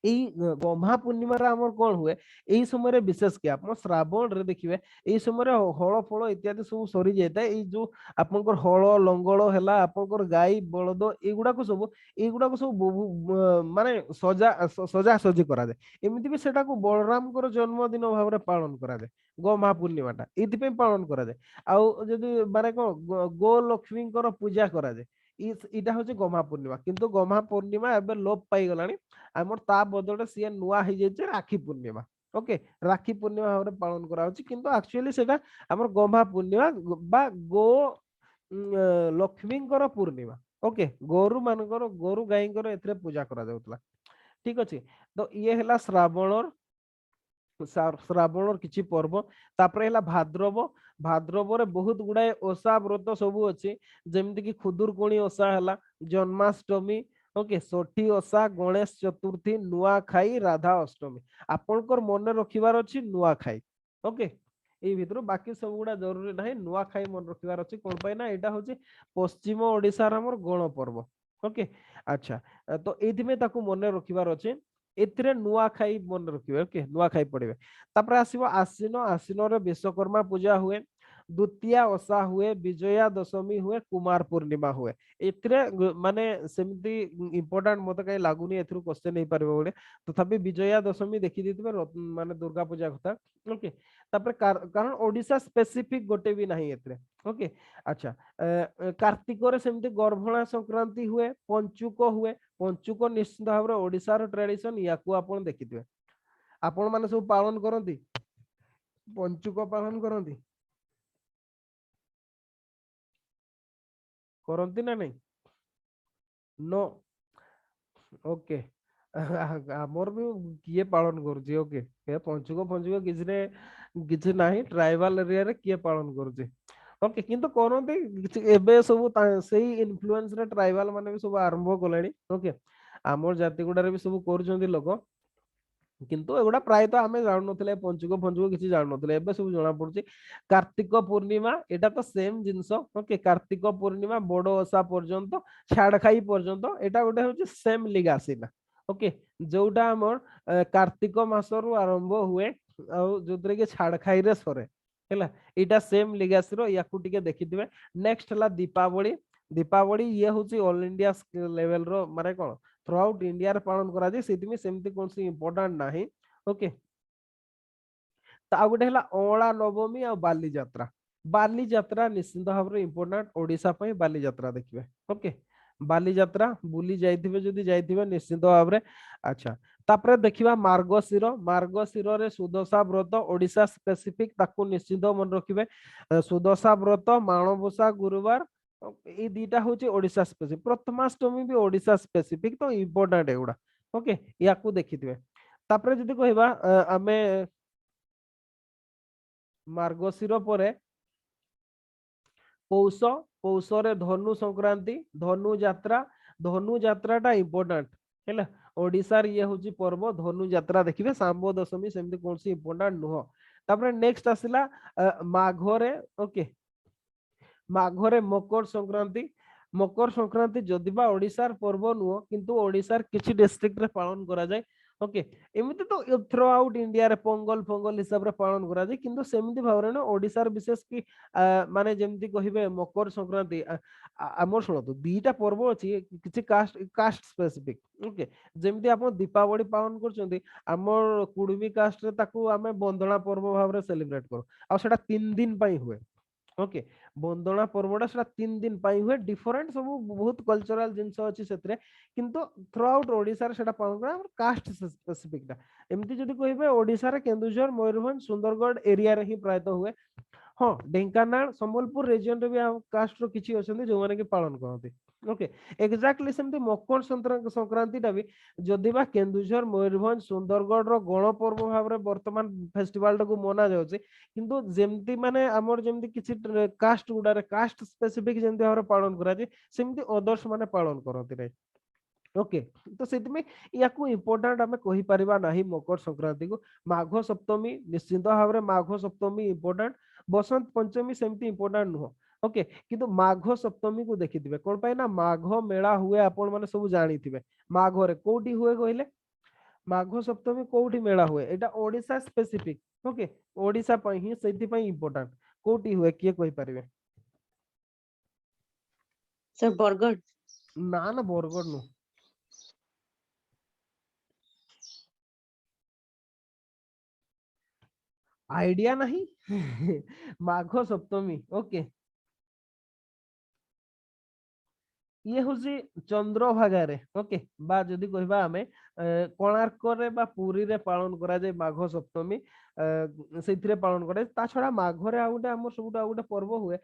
এই গম্হা পূর্ণিমার আমার কোন হুয়ে এই সময় বিশেষ কি আপনার শ্রাবণ রে দেখবে এই সময় হল ফল ইত্যাদি সব সরি যাইতা এই যে আপনার হল লঙ্গল হেলা আপনার গাই বলদ এইগুড়াক সব মানে সজাসজি করা যায় এমতি বি সেটাকে বলরামଙ୍କର জন্মদিন ভাবে পালন করা যায় গম্হা পূর্ণিমাটা এইথিপাই পালন করা যায় আউ যদি মানে কোন গো লক্ষ্মীଙ୍କର ପୂଜା করা যায় এটা হচ্ছে গম্হা পূর্ণিমা কিন্তু গম্হা পূর্ণিমা এবে লোপ পাই গলানি আমার তা বদলে সিଏ নুয়া ହେଇଯାଇଛି রাখি পূর্ণিমা ওকে রাখি পূর্ণিমা ভাবে পালন করা হচ্ছে কিন্তু আক্চুয়ালি সেটা আমার গম্হা পূর্ণিমা বা গো লক্ষ্মীଙ୍କର ପୂର୍ଣ୍ଣିମା ଓକେ ଗୋରୁ ମାନଙ୍କର ଗୋରୁ ଗାଈଙ୍କର ଏଥିରେ ପୂଜା କରାଯାଉଥିଲା ଠିକ ଅଛି ତ ଇଏ ହେଲା ଶ୍ରାବଣର କିଛି ପର୍ବ ତାପରେ ହେଲା ଭାଦ୍ରବ ଭାଦ୍ରବରେ ବହୁତ ଗୁଡାଏ ଓଷା ବ୍ରତ ସବୁ ଅଛି ଯେମିତି କି ଖୁଦୁରୁକୁଣୀ ଓଷା ହେଲା ଜନ୍ମାଷ୍ଟମୀ ओके ଷଠି ओषा गणेश चतुर्थी नुआखाई राधा अष्टमी आपनकर मन रखिबार अछि नुआखाई ओके এই ভিতর বাকি সব গুড়া জরুরি নাই নুয়াখাই মনে রখিবার আছে কোন পাই না এটা হচ্ছে পশ্চিম ওড়িশার আমার গণ পর্ব ওকে আচ্ছা তো এইথিমে তাকু মনে রখিবার আছে এଥିରେ নুଆখাଇ মনে রখিবে ওকে নুଆখাই পড়িবে তারপরে আসিব আশ্বিন আশ্বিনরে বিশ্বকর্মা পূজা हुए द्वितीया ओषा हुए विजया दशमी हुए कुमार पूर्णिमा हुए एथिरे माने सेमती इंपोर्टेंट मते काई लागुनी एथरु क्वेश्चन नहीं परबो बोले तथापि विजया दशमी देखि दितबे माने दुर्गा पूजा कथा ओके तापर कारण ओडिसा स्पेसिफिक गोटे भी नहीं एथिरे ओके अच्छा कार्तिक रे सेमती गर्भणा संक्रांति हुए पंचुक निश्चित भाव ओडिसा रो ट्रेडिशन याकू आपण देखिथिबे आपण माने सब पालन करंती पंचुक पालन करंती करंती ना नहीं नो ओके हमर भी किए पालन करूची ओके ए पंचुक किछि नाही ट्राइबल एरिया रे किए पालन करूची ओके किंतु करंती एबे सब सेही इन्फ्लुएंस रे ट्राइबल माने भी सब आरंभ कलेनी ओके हमर जाति गुडा रे भी सब करूचंदी लोक किंतु एगुडा प्रायतः आमे जानु नथिले पंचुक किछि जानु नथिले एबे सब जणा पड़ुची कार्तिक पूर्णिमा एटा तो सेम जिंस ओके कार्तिक पूर्णिमा बड़ो ओषा पर्यंत छाड़खाई पर्यंत एटा गोटे होची सेम लिगासी ना ओके जोटा हमर कार्तिक मासरु आरंभ हुए आ जोतरे के छाड़खाई रे सरे हैला एटा सेम लिगासी रो याकू टिके देखिथिबे नेक्स्ट हला दीपावली ये होची ऑल इंडिया लेवल रो माने कोन थ्रू आउट इंडिया रे पालन करा जे सेति में सेमति कोनसी इंपोर्टेंट नाही ओके ता आ गोटे हला ओळा नवमी आ बाली यात्रा निश्चित भाव रे इंपोर्टेंट ओडिसा पई बाली यात्रा देखिबे ओके बाली यात्रा बुली जाइथिबे जदी जाइथिबे निश्चित भाव रे अच्छा तापरे देखिबा मार्गशीर रे सुदशा व्रत ओडिसा स्पेसिफिक ताकू निश्चित मन रखिबे सुदशा व्रत माणबसा गुरुवार ये दीटा होची ओडिसा स्पेसिफिक प्रथमाष्टमी भी ओडिसा स्पेसिफिक तो इंपोर्टेंट एगुडा ओके याकू देखिथिबे तापरे जदी कहबा आमे मार्गशीर परे पौष रे धनु संक्रांति धनु यात्राटा इंपोर्टेंट हैला ओडिसा रे ये होची पर्व धनु यात्रा देखिबे सांबो दशमी सेमति कोनसी इंपोर्टेंट नुह तापरे नेक्स्ट आसिला माघरे ओके माघरे मकर संक्रांति जदिबा ओडिसार पर्व नुह किंतु ओडिसार किछि डिस्ट्रिक्ट रे पालन करा जाय ओके एमती तो थ्रू आउट इंडिया रे पोंगल फोंगल हिसाब रे पालन करा जाय किंतु सेमती भावरे न ओडिसा रे विशेष की माने जेमती कहिबे मकर संक्रांति हमर सुनो तो दीटा पर्व अछि किछि कास्ट स्पेसिफिक ओके जेमती आपण दीपावली पालन करचंदी हमर कुडमी कास्ट रे ताकू हमें बंदना पर्व भाव रे सेलिब्रेट करो आ सेटा 3 दिन पई हुए ओके बंदना पर्वटा सेटा 3 दिन पई हुए डिफरेंट सब बहुत कल्चरल जिंस अछि सेतरे किंतु थ्रू आउट ओडिसा रे सेटा पालन करा कास्ट स्पेसिफिक टा एमती जदी कहिबे ओडिसा रे केन्दुझर मयूरभंज सुंदरगढ़ एरिया रे ही प्रायतः हुए हाँ ढेंकानाल संबलपुर रीजन रे भी कास्ट रो किछि अछंती जो माने के पालन करते ओके एग्जैक्टली सेमती मकर संक्रांति टा भी जदि बा केन्दुझर मयूरभंज सुंदरगढ़ रो गण पर्व भाव रे वर्तमान फेस्टिवल टा को मना जाउछि किंतु जेमती माने हमर जेमती किछि कास्ट गुडा कास्ट स्पेसिफिक जेमती भाव पालन करा जे सेमती अदर्स माने पालन करते नै ओके तो सेतमे याकू इंपोर्टेंट हमें कहि परिबा नाही मकर संक्रांति को माघ सप्तमी निश्चित भाव रे माघ सप्तमी इंपोर्टेंट बसंत पंचमी सेमती इंपोर्टेंट नुह ओके किंतु माघ सप्तमी को देखिथिबे कोन पाई ना माघ मेला हुए आपण माने सब जानिथिबे माघ रे कोठी हुए कहले माघ सप्तमी कोठी मेला हुए एटा ओडिसा स्पेसिफिक ओके ओडिसा पई ही सेति पई इंपोर्टेंट कोठी हुए किए कहि परिबे सर बरगढ़ ना ना बरगढ़ नु आइडिया नहीं माघ सप्तमी ओके ये होसी चंद्रभागा रे ओके बा जदी कहबा हमें कोणार्क रे बा पुरी रे पालन करा जाय माघ सप्तमी सेथिरे पालन करा ता छडा माघ रे आउटे हमर सबुटा आउटे पर्व हुए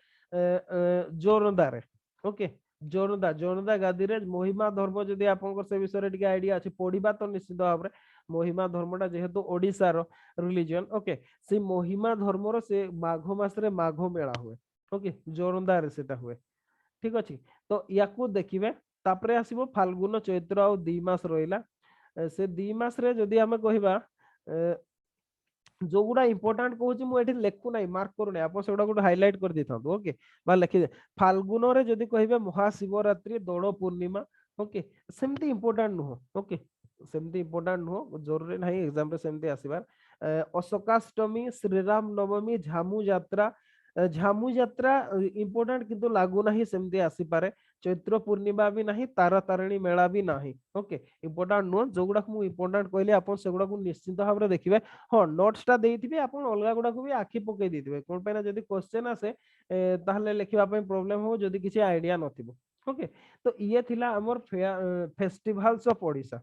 जोरंदा रे ओके जोरंदा जोरंदा गादी रे महिमा धर्म जदी आपन से विषय रे टिके आइडिया अछि पढिबा तो निश्चित भाव रे महिमा धर्मटा जेहेतु ओडिसा रो रिलीजन ओके से महिमा धर्म रो से माघ मास रे माघ मेला हुए ओके जोरंदा रे सेटा हुए ठीक अछि तो याकू देखिबे तापरे आसीबो फाल्गुन चैत्र आ 2 मास रहिला से 2 मास रे जदी हमें कहिबा जो गुडा इंपोर्टेंट कहूची मु एठी लेखु नाही मार्क करू नाही आपण सेगुडा गुड हाइलाइट कर दिथांतो ओके बा लिखि दे फाल्गुन रे जदी कहिबे महाशिवरात्रि दोड़ पूर्णिमा ओके सेमती इंपोर्टेंट नुह ओके सेमती इंपोर्टेंट नुह जरूरी नाही एग्जाम रे सेमती आसीबार अशोकाष्टमी श्रीराम नवमी झामू यात्रा इंपोर्टेंट किंतु लागू नाही सेमती आसी पारे चैत्र पूर्णिमा भी नाही तारा तारिणी मेला भी नाही ओके इंपोर्टेंट नो जोगुडा को इंपोर्टेंट कहले आपण सेगुडा को निश्चित भाव रे देखिबे हां नोट्स टा देइथिबे आपण अलगा गुडा को भी आखि पके देइथिबे कोन पैना जदी क्वेश्चन आसे ताहले लेखिबा पय प्रॉब्लम हो जदी किछि आईडिया नथिबो ओके तो ये थिला हमर फेस्टिवल्स ऑफ ओडिसा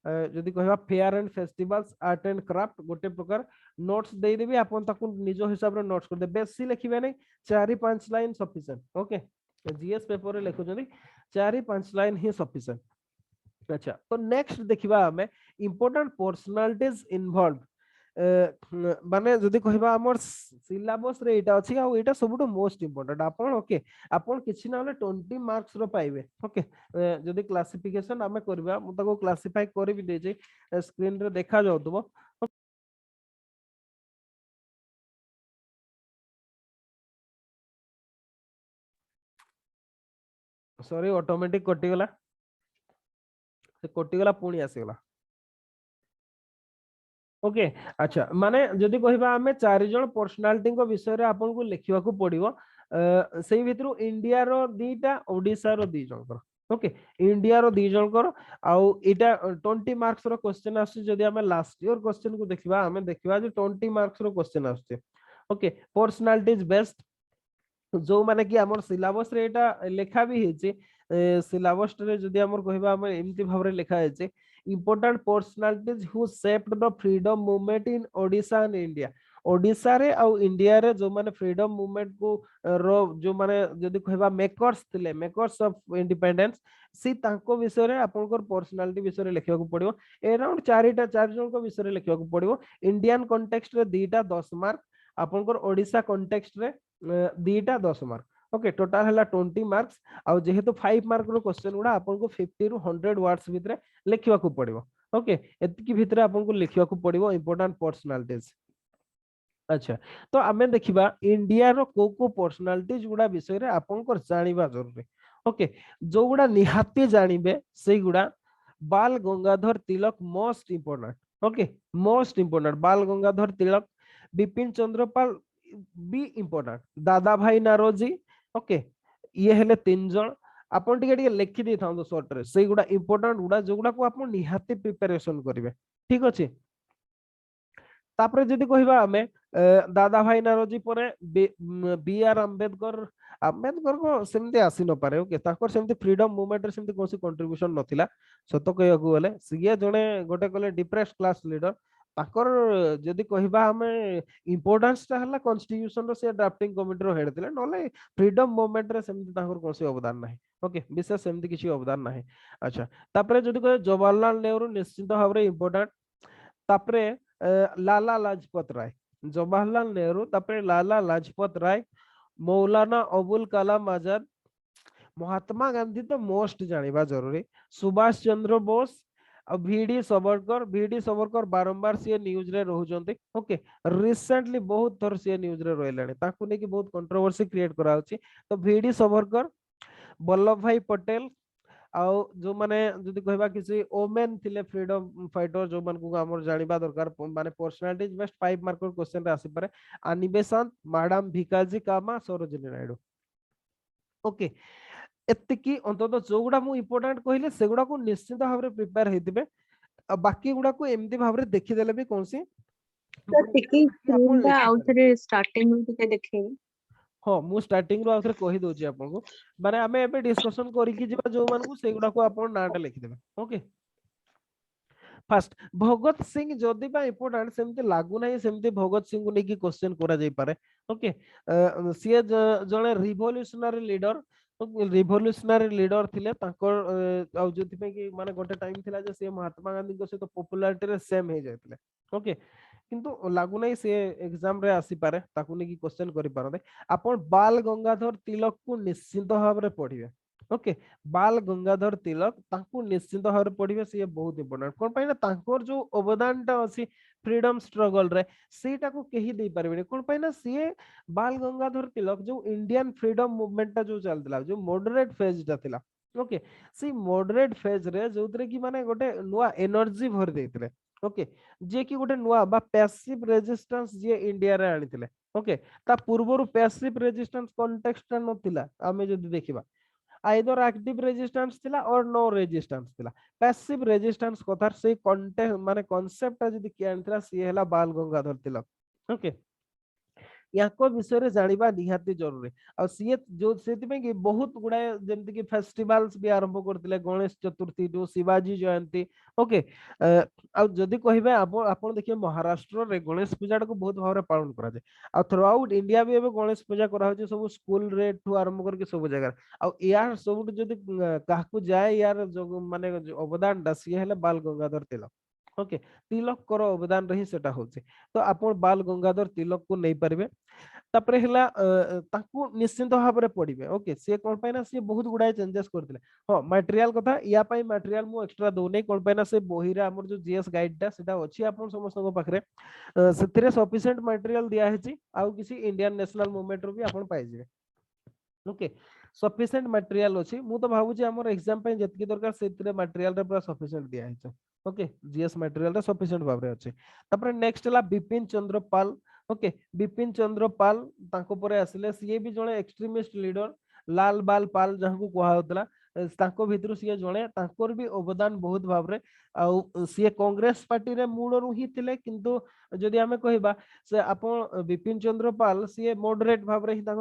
जदी कहबा fair and festivals art and craft गोटे प्रकार नोट्स दे देबी आपण ताकू निजो हिसाब रे नोट्स कर दे बेसी लिखिबे नै 4-5 line sufficient okay GS paper रे लिखु जंदी 4-5 लाइन ही सफिशिएंट अच्छा तो नेक्स्ट देखिबा हमें इंपोर्टेंट पर्सनालिटीज इन्वॉल्व माने जदी कहबा हमर सिलेबस रे एटा अछि आ एटा सबुटो मोस्ट इंपोर्टेंट आपण ओके आपण किछि ना 20 मार्क्स रो पाइबे ओके जदी क्लासिफिकेशन हमें करबा मु ताको क्लासिफाई करबी दे जे स्क्रीन रे देखा जाउतबो सॉरी ऑटोमेटिक कटि गला से कटि गला पुणी आसीगला ओके अच्छा माने जदी कहबा हमें 4 जण पर्सनालिटी को विषय रे आपन को लिखिबा को पड़िबो सेही भितरु इंडिया रो दीटा ओडिसा रो दी जण कर ओके इंडिया रो दी जण कर आउ एटा 20 मार्क्स रो क्वेश्चन आसी जदी हमें लास्ट ईयर क्वेश्चन को देखिबा हमें देखिबा जे 20 मार्क्स रो क्वेश्चन आछे ओके पर्सनालिटीज बेस्ट जो माने कि हमर सिलेबस रे एटा लेखा भी हेचे सिलेबस रे जदी हमर कहबा हम एमती भाव रे लेखा हेचे important personalities who shaped the freedom movement in Odisha and India Odisha रे आ इंडिया रे जो माने फ्रीडम मूवमेंट को रो जो माने जदी कहबा मेकर्स थिले मेकर्स ऑफ इंडिपेंडेंस सी तांको विषय रे आपनकर पर्सनालिटी विषय रे लिखिया को पड़िबो अराउंड 4 जण को विषय रे लिखिया को पड़िबो इंडियन कॉन्टेक्स्ट रे दीटा 10 मार्क आपनकर ओडिशा कॉन्टेक्स्ट रे दीटा 10 मार्क ओके टोटल हला 20 मार्क्स आ जेहेतु 5 मार्क रो क्वेश्चन गुडा आपन को 50 रु 100 वर्ड्स भितरे लिखिवा को पड़िबो ओके एतकी भितरे आपन को लिखिवा को पड़िबो इंपोर्टेंट पर्सनालिटीज अच्छा तो आमे देखिबा इंडिया रो को पर्सनालिटीज गुडा विषय रे आपन को जानिबा जरूरी ओके जो गुडा निहाती जानिबे सेई गुडा Bal Gangadhar Tilak most important, okay most important Bal Gangadhar तिलक, बिपिन चंद्र पाल भी इंपोर्टेंट, दादा भाई नारोजी, ओके ये हेले तीन जण आपण टिके लिखि दै थांतो शॉर्ट रे से गुडा इंपोर्टेंट गुडा जो गुडा को आपण निहाती प्रिपरेशन करिवे ठीक अछि। तापरे जदि कहबा हमें दादा भाई नारोजी परे बी आर अंबेडकर, अंबेडकर को सेमते आसी न पारे ओके ताकर सेमते फ्रीडम मूवमेंट रे सेमते कोसी कंट्रीब्यूशन नथिला सत कहयकु गले सिए जणे गोटे कले डिप्रेस्ड क्लास लीडर ताकर जदि कहबा हमें इंपोर्टेंस ता हला कॉन्स्टिट्यूशन रो से ड्राफ्टिंग कमिटी रो हेड थिले नले फ्रीडम मूवमेंट रे सेमते ताकर कोसी अवदान नाही ओके विशेष सेमते किछि अवदान नाही। अच्छा तापरे जदि कहे जवाहरलाल नेहरू निश्चित भाबरे इंपोर्टेंट, तापरे लाला लाजपत राय, जवाहरलाल नेहरू तापरे लाला लाजपत राय, मौलाना अबुल कलाम आजाद, महात्मा गांधी तो मोस्ट जानिबा जरूरी, सुभाष चंद्र बोस और वीडी सावरकर बारंबार सी न्यूज रे रहउचंती ओके रिसेंटली बहुत थर सी न्यूज रे रहलानी ताकू ने कि बहुत कंट्रोवर्सी क्रिएट करा होची। तो वीडी सावरकर, वल्लभ भाई पटेल आउ जो माने जदि कहबा किसी ओमेन थिले फ्रीडम फाइटर जो मन को हमर जानिबा दरकार माने पर्सनालिटीज बेस्ट 5 मार्क क्वेश्चन रे आसी पारे, आनी बेसंत, मैडम भिकाजी कामा, सरोजिनी नायडू ओके एतिकी अंतत जोगुडा मु इंपोर्टेंट कहिले सेगुडा को निश्चित भाबरे प्रिपेयर हेतिबे बाकी गुडा को एमदी भाबरे देखि देले भी कोनसी सर टिके स्क्रीन दा आउथरे स्टार्टिंग में टिके देखे हाँ मु स्टार्टिंग रो आउथरे कहि दोची आपन को माने हमें एबे डिस्कशन करि कि जेबा जो मान को सेगुडा को आपन नाटा लिखि देबे ओके। फास्ट भगत सिंह जदि बा इंपोर्टेंट सेमते लागु नाही सेमते भगत सिंह को नेकी क्वेश्चन करा जाई पारे ओके सी जने रिवोल्यूशनरी लीडर रिवोल्यूशनरी लीडर थिले तांकर आ जति पे कि माने गोटे टाइम थिला जे से महात्मा गांधी को से तो पॉपुलैरिटी रे सेम हे जायतले ओके किंतु लागु नाही से एग्जाम रे आसी पारे ताकु नेकी क्वेश्चन करि पारदे। आपण बाल गंगाधर तिलक को निश्चित भाव रे पढिबे ओके बाल गंगाधर तिलक तांकु निश्चित भाव रे पढिबे से बहुत इंपोर्टेंट कोन पाइना तांकर जो अवदान ता अछि फ्रीडम स्ट्रगल रे सेटा को केही दे पारबे कोन पाइना से बाल गंगाधर तिलक जो इंडियन फ्रीडम मूवमेंट ता जो चलतला जो मॉडरेट फेज ता थिला ओके सी मॉडरेट फेज रे जोतरे की माने गोटे नुवा एनर्जी भर देथिले ओके जे की गोटे नुवा बा पैसिव रेजिस्टेंस जे इंडिया रे आनिथिले ओके ता पूर्वरु पैसिव रेजिस्टेंस कॉन्टेक्स्ट नथिला आमे जदि देखिबा आइदर एक्टिव रेजिस्टेंस थिला और नो रेजिस्टेंस थिला पैसिव रेजिस्टेंस कथार से कॉन्टेक्स्ट माने कांसेप्ट जदि के आनिथिला सी हैला बाल गंगाधर तिलक ओके याको विषय रे जानिबा निहाती जरूरी आ सी जो सेति पे कि बहुत गुडा जेमति कि फेस्टिवल्स भी आरंभ करथिले गणेश चतुर्थी जो शिवाजी जयंती ओके आ जदि कहिबे आपण देखिए महाराष्ट्र रे गणेश पूजा को बहुत भाव पालन करा जाय आ थ्रू आउट इंडिया भी एबे गणेश पूजा करा होचे सब स्कूल रे ठू आरंभ करके सब जगह आ यार सब जदि काहकु जाय यार जो माने अवदान दासी हेले बाल गंगाधर तिलक ओके तिलक कर अवदान रही सेटा होचे तो आपण बाल गंगाधर तिलक को नहीं पारिबे तापरे हला ताकू निश्चित भाव रे पढिबे ओके से कोन पाइना से बहुत गुडाय चेंजेस करथिले हां मटेरियल कथा या पाई मटेरियल मु एक्स्ट्रा दो नै कोन पाइना से बोहिरा हमर जो जीएस गाइड दा सेटा अछि आपण समस्त को पाखरे सेथिरे सफिशिएंट मटेरियल दिया हेची आ किसी इंडियन नेशनल मूवमेंट रो भी आपण पाइ जेबे ओके सफिशिएंट मटेरियल अछि मु तो भाबु जे हमर एग्जाम पे जतकी दरकार सेथिरे मटेरियल रे पूरा सफिशिएंट दिया हेछ ओके जीएस मटेरियल रे सफिशिएंट भाबरे अछि। तापर नेक्स्ट ला बिपिन चंद्र पाल ओके बिपिन चंद्र पाल ताको परे आसिले सीए भी जणे एक्सट्रीमिस्ट लीडर लाल बाल पाल जहां को कहा होतला ताको भितरु सीए जणे ताकोर भी अवदान बहुत भाबरे आ सीए कांग्रेस पार्टी रे मूळरु ही थिले किंतु जदि हमें कहबा से आपण बिपिन चंद्र पाल सीए मॉडरेट भाबरे ही ताकर